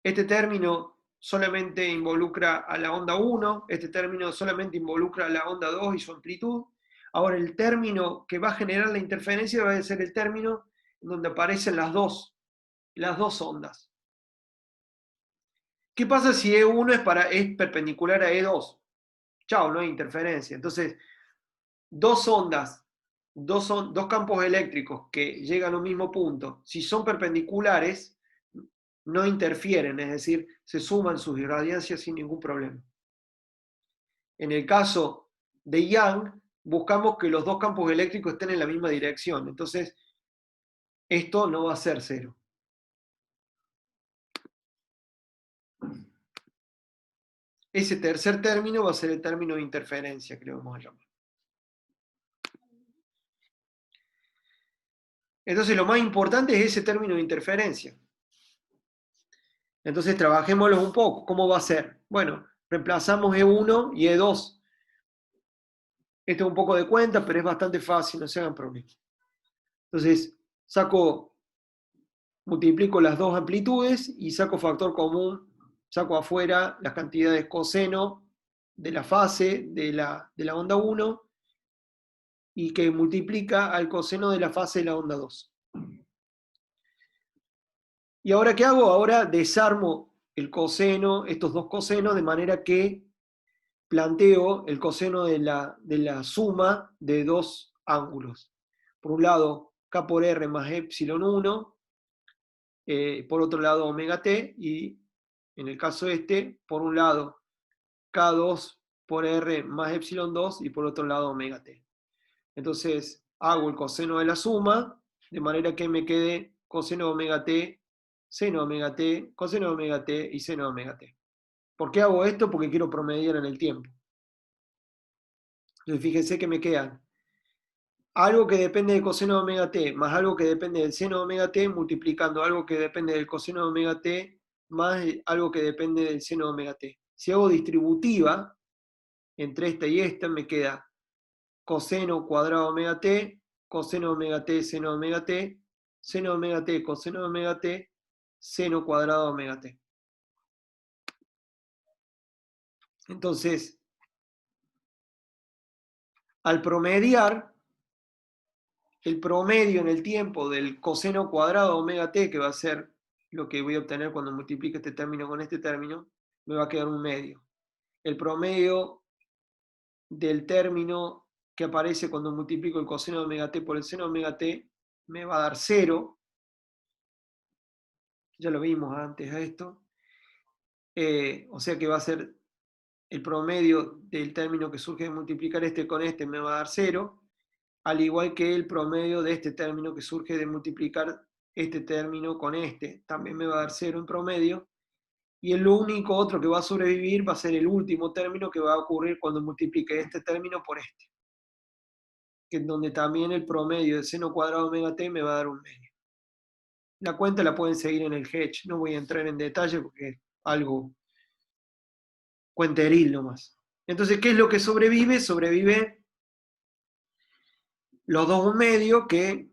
Este término solamente involucra a la onda 1, este término solamente involucra a la onda 2 y su amplitud. Ahora, el término que va a generar la interferencia va a ser el término en donde aparecen las dos ondas. ¿Qué pasa si E1 es perpendicular a E2? Chao, no hay interferencia. Entonces, dos ondas, dos campos eléctricos que llegan a un mismo punto, si son perpendiculares, no interfieren, es decir, se suman sus irradiancias sin ningún problema. En el caso de Young, buscamos que los dos campos eléctricos estén en la misma dirección. Entonces, esto no va a ser cero. Ese tercer término va a ser el término de interferencia, que le vamos a llamar. Entonces, lo más importante es ese término de interferencia. Entonces trabajémoslos un poco. ¿Cómo va a ser? Bueno, reemplazamos E1 y E2. Esto es un poco de cuenta, pero es bastante fácil, no se hagan problemas. Entonces, multiplico las dos amplitudes y saco factor común, saco afuera las cantidades coseno de la fase de la onda 1 y que multiplica al coseno de la fase de la onda 2. ¿Y ahora qué hago? Ahora desarmo el coseno, estos dos cosenos, de manera que planteo el coseno de la suma de dos ángulos. Por un lado, K por R más epsilon 1, por otro lado omega t, y en el caso este, por un lado K2 por R más epsilon 2 y por otro lado omega t. Entonces hago el coseno de la suma, de manera que me quede coseno de omega t, seno de omega t, coseno de omega t y seno de omega t. ¿Por qué hago esto? Porque quiero promediar en el tiempo. Entonces fíjense que me quedan algo que depende del coseno de omega t más algo que depende del seno de omega t, multiplicando algo que depende del coseno de omega t más algo que depende del seno de omega t. Si hago distributiva entre esta y esta, me queda coseno cuadrado de omega t, coseno de omega t, seno de omega t, seno de omega t, coseno de omega t, seno cuadrado de omega t. Entonces, al promediar, el promedio en el tiempo del coseno cuadrado de omega t, que va a ser lo que voy a obtener cuando multiplique este término con este término, me va a quedar un medio. El promedio del término que aparece cuando multiplico el coseno de omega t por el seno de omega t me va a dar 0. Ya lo vimos antes a esto. O sea que va a ser el promedio del término que surge de multiplicar este con este me va a dar 0, al igual que el promedio de este término que surge de multiplicar este término con este, también me va a dar 0 en promedio, y el único otro que va a sobrevivir va a ser el último término que va a ocurrir cuando multiplique este término por este, que es donde también el promedio de seno cuadrado omega t me va a dar un medio. La cuenta la pueden seguir en el Hedge, no voy a entrar en detalle porque es algo cuenteril nomás. Entonces, ¿qué es lo que sobrevive? Sobrevive los dos medios que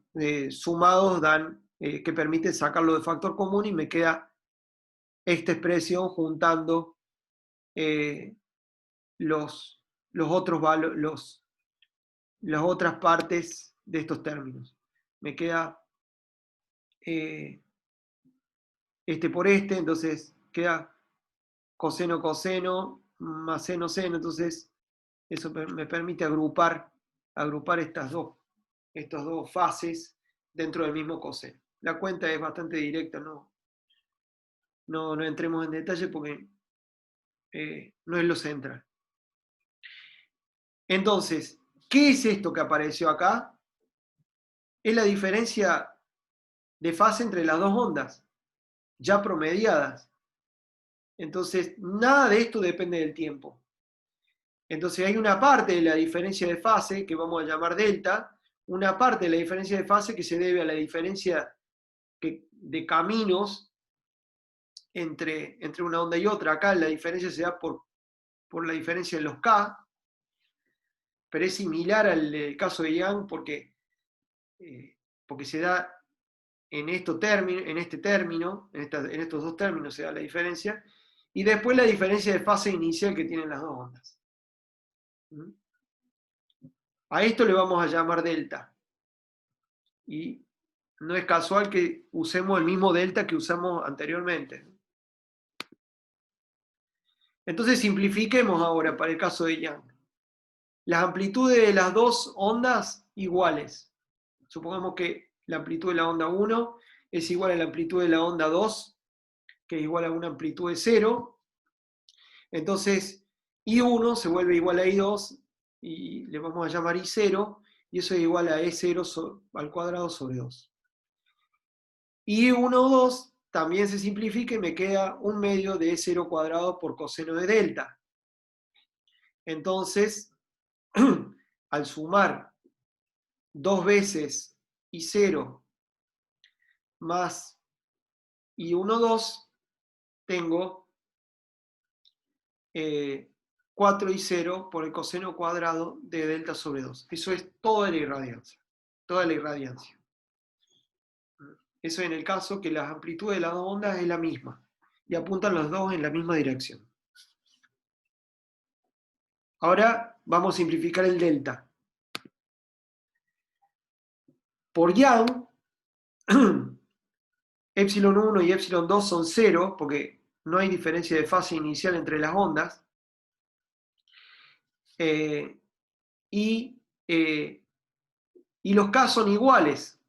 sumados dan, que permiten sacarlo de factor común y me queda esta expresión juntando los otros las otras partes de estos términos. Me queda este por este, entonces queda coseno coseno más seno seno, entonces eso me permite agrupar estas dos fases dentro del mismo coseno. La cuenta es bastante directa, no entremos en detalle porque no es lo central. Entonces, ¿qué es esto que apareció acá? Es la diferencia de fase entre las dos ondas, ya promediadas. Entonces, nada de esto depende del tiempo. Entonces, hay una parte de la diferencia de fase que vamos a llamar delta, una parte de la diferencia de fase que se debe a la diferencia de caminos entre una onda y otra. Acá la diferencia se da por la diferencia en los K, pero es similar al caso de Young porque se da en este término, en estos dos términos se da la diferencia, y después la diferencia de fase inicial que tienen las dos ondas. A esto le vamos a llamar delta. Y no es casual que usemos el mismo delta que usamos anteriormente. Entonces simplifiquemos ahora para el caso de Young. Las amplitudes de las dos ondas iguales. Supongamos que la amplitud de la onda 1 es igual a la amplitud de la onda 2, que es igual a una amplitud de 0. Entonces, I1 se vuelve igual a I2 y le vamos a llamar I0, y eso es igual a E0 al cuadrado sobre 2. I1, 2 también se simplifica y me queda un medio de E0 cuadrado por coseno de delta. Entonces, al sumar dos veces I0 más I1, 2, tengo 4 y 0 por el coseno cuadrado de delta sobre 2. Eso es toda la irradiancia. Toda la irradiancia. Eso en el caso que la amplitud de las dos ondas es la misma y apuntan los dos en la misma dirección. Ahora vamos a simplificar el delta. Por Young, epsilon 1 y epsilon 2 son 0, porque no hay diferencia de fase inicial entre las ondas. Y los K son iguales,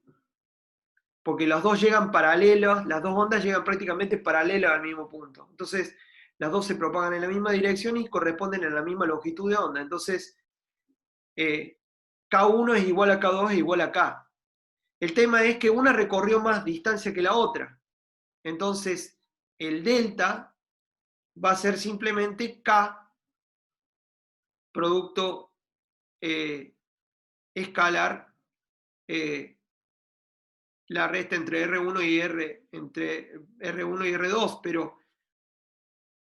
porque las dos llegan paralelas, las dos ondas llegan prácticamente paralelas al mismo punto. Entonces, las dos se propagan en la misma dirección y corresponden a la misma longitud de onda. Entonces, K1 es igual a K2 es igual a K. El tema es que una recorrió más distancia que la otra. Entonces, el delta va a ser simplemente K producto escalar, la resta entre R1 y entre R1 y R2, pero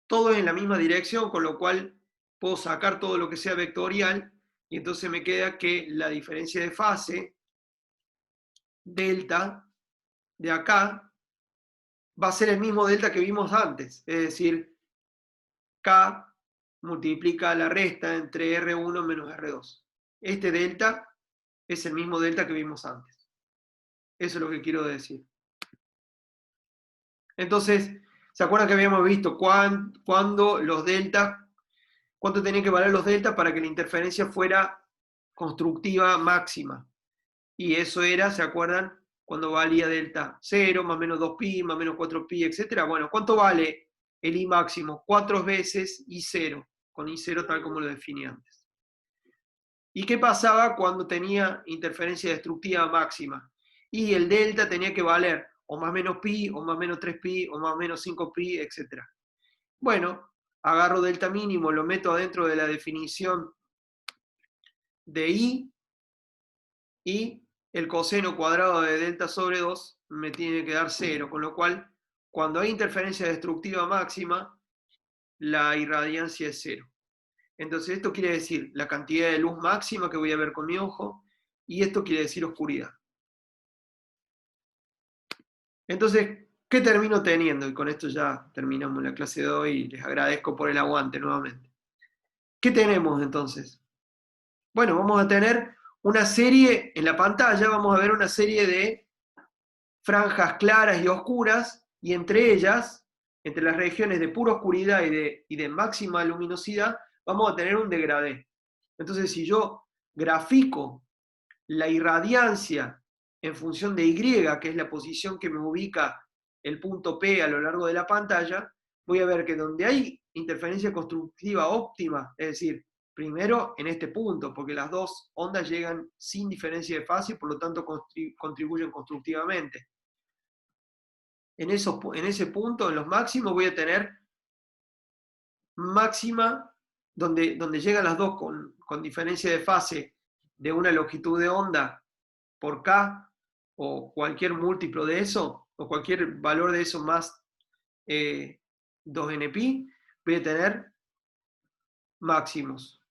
todo es en la misma dirección, con lo cual puedo sacar todo lo que sea vectorial, y entonces me queda que la diferencia de fase, delta, de acá, va a ser el mismo delta que vimos antes, es decir, K multiplica la resta entre R1 menos R2. Este delta es el mismo delta que vimos antes. Eso es lo que quiero decir. Entonces, ¿se acuerdan que habíamos visto cuándo los deltas, cuánto tenían que valer los deltas para que la interferencia fuera constructiva máxima? Y eso era, ¿se acuerdan? Cuando valía delta 0, más o menos 2pi, más o menos 4pi, etc. Bueno, ¿cuánto vale el I máximo? 4 veces I0, con I0 tal como lo definí antes. ¿Y qué pasaba cuando tenía interferencia destructiva máxima? Y el delta tenía que valer o más menos pi, o más menos 3pi, o más menos 5pi, etc. Bueno, agarro delta mínimo, lo meto adentro de la definición de I, y el coseno cuadrado de delta sobre 2 me tiene que dar 0, con lo cual, cuando hay interferencia destructiva máxima, la irradiancia es 0. Entonces esto quiere decir la cantidad de luz máxima que voy a ver con mi ojo, y esto quiere decir oscuridad. Entonces, ¿qué termino teniendo? Y con esto ya terminamos la clase de hoy y les agradezco por el aguante nuevamente. ¿Qué tenemos entonces? Bueno, vamos a tener una serie, en la pantalla vamos a ver una serie de franjas claras y oscuras, y entre ellas, entre las regiones de pura oscuridad y de máxima luminosidad, vamos a tener un degradé. Entonces, si yo grafico la irradiancia en función de Y, que es la posición que me ubica el punto P a lo largo de la pantalla, voy a ver que donde hay interferencia constructiva óptima, es decir, primero en este punto, porque las dos ondas llegan sin diferencia de fase y por lo tanto contribuyen constructivamente. En ese punto, en los máximos, voy a tener máxima, donde llegan las dos con diferencia de fase de una longitud de onda por K, o cualquier múltiplo de eso, o cualquier valor de eso más 2nπ, voy a tener máximos.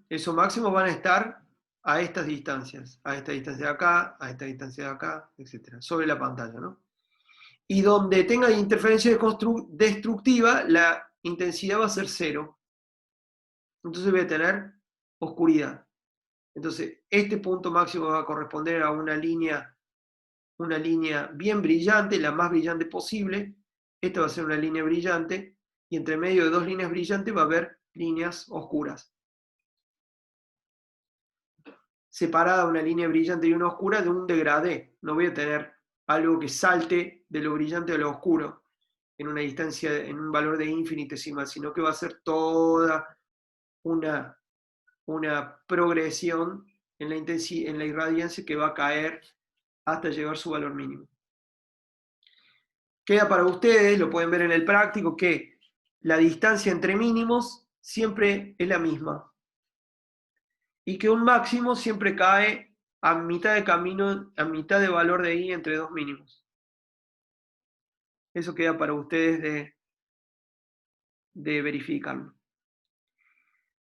Esos máximos van a estar a estas distancias, a esta distancia de acá, a esta distancia de acá, etc., sobre la pantalla, ¿no? Y donde tenga interferencia destructiva, la intensidad va a ser 0. Entonces voy a tener oscuridad. Entonces, este punto máximo va a corresponder a una línea bien brillante, la más brillante posible. Esta va a ser una línea brillante, y entre medio de dos líneas brillantes va a haber líneas oscuras. Separada una línea brillante y una oscura de un degradé. No voy a tener algo que salte de lo brillante a lo oscuro en una distancia, en un valor de infinitesimal, sino que va a ser toda una progresión en la irradiancia que va a caer hasta llegar a su valor mínimo. Queda para ustedes, lo pueden ver en el práctico, que la distancia entre mínimos siempre es la misma, y que un máximo siempre cae a mitad de camino, a mitad de valor de I entre dos mínimos. Eso queda para ustedes de verificarlo.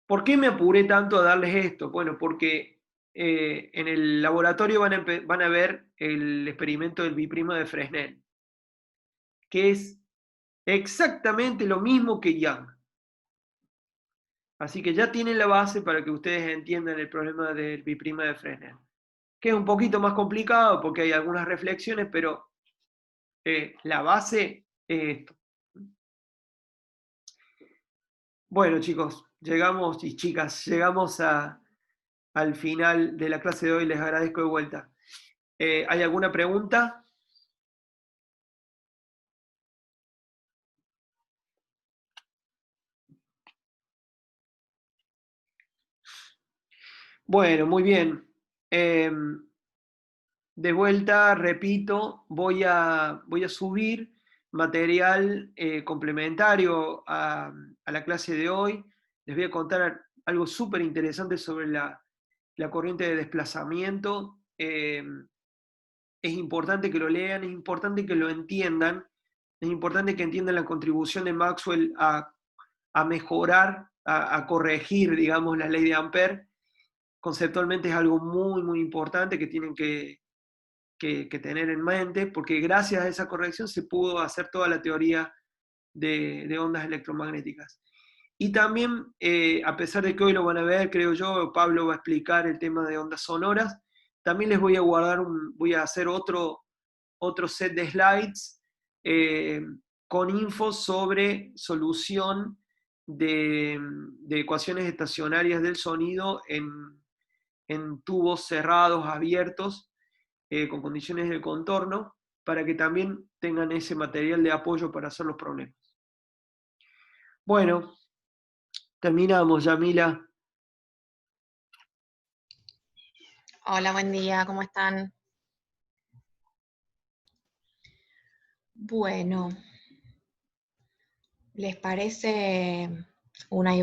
¿Por qué me apuré tanto a darles esto? Bueno, porque en el laboratorio van a ver el experimento del biprimo de Fresnel, que es exactamente lo mismo que Young. Así que ya tienen la base para que ustedes entiendan el problema del biprima de Fresnel, que es un poquito más complicado porque hay algunas reflexiones, pero la base es esto. Bueno, chicos, llegamos, y chicas, llegamos al final de la clase de hoy. Les agradezco de vuelta. ¿Hay alguna pregunta? Bueno, muy bien. De vuelta, repito, voy a subir material complementario a la clase de hoy. Les voy a contar algo súper interesante sobre la corriente de desplazamiento. Es importante que lo lean, es importante que lo entiendan, es importante que entiendan la contribución de Maxwell a mejorar, a corregir, digamos, la ley de Ampère. Conceptualmente es algo muy, muy importante que tienen que tener en mente, porque gracias a esa corrección se pudo hacer toda la teoría de ondas electromagnéticas. Y también, a pesar de que hoy lo van a ver, creo yo, Pablo va a explicar el tema de ondas sonoras, también les voy a voy a hacer otro set de slides con info sobre solución de ecuaciones estacionarias del sonido en tubos cerrados, abiertos, con condiciones de contorno, para que también tengan ese material de apoyo para hacer los problemas. Bueno, terminamos, Yamila. Hola, buen día, ¿cómo están? Bueno, ¿les parece una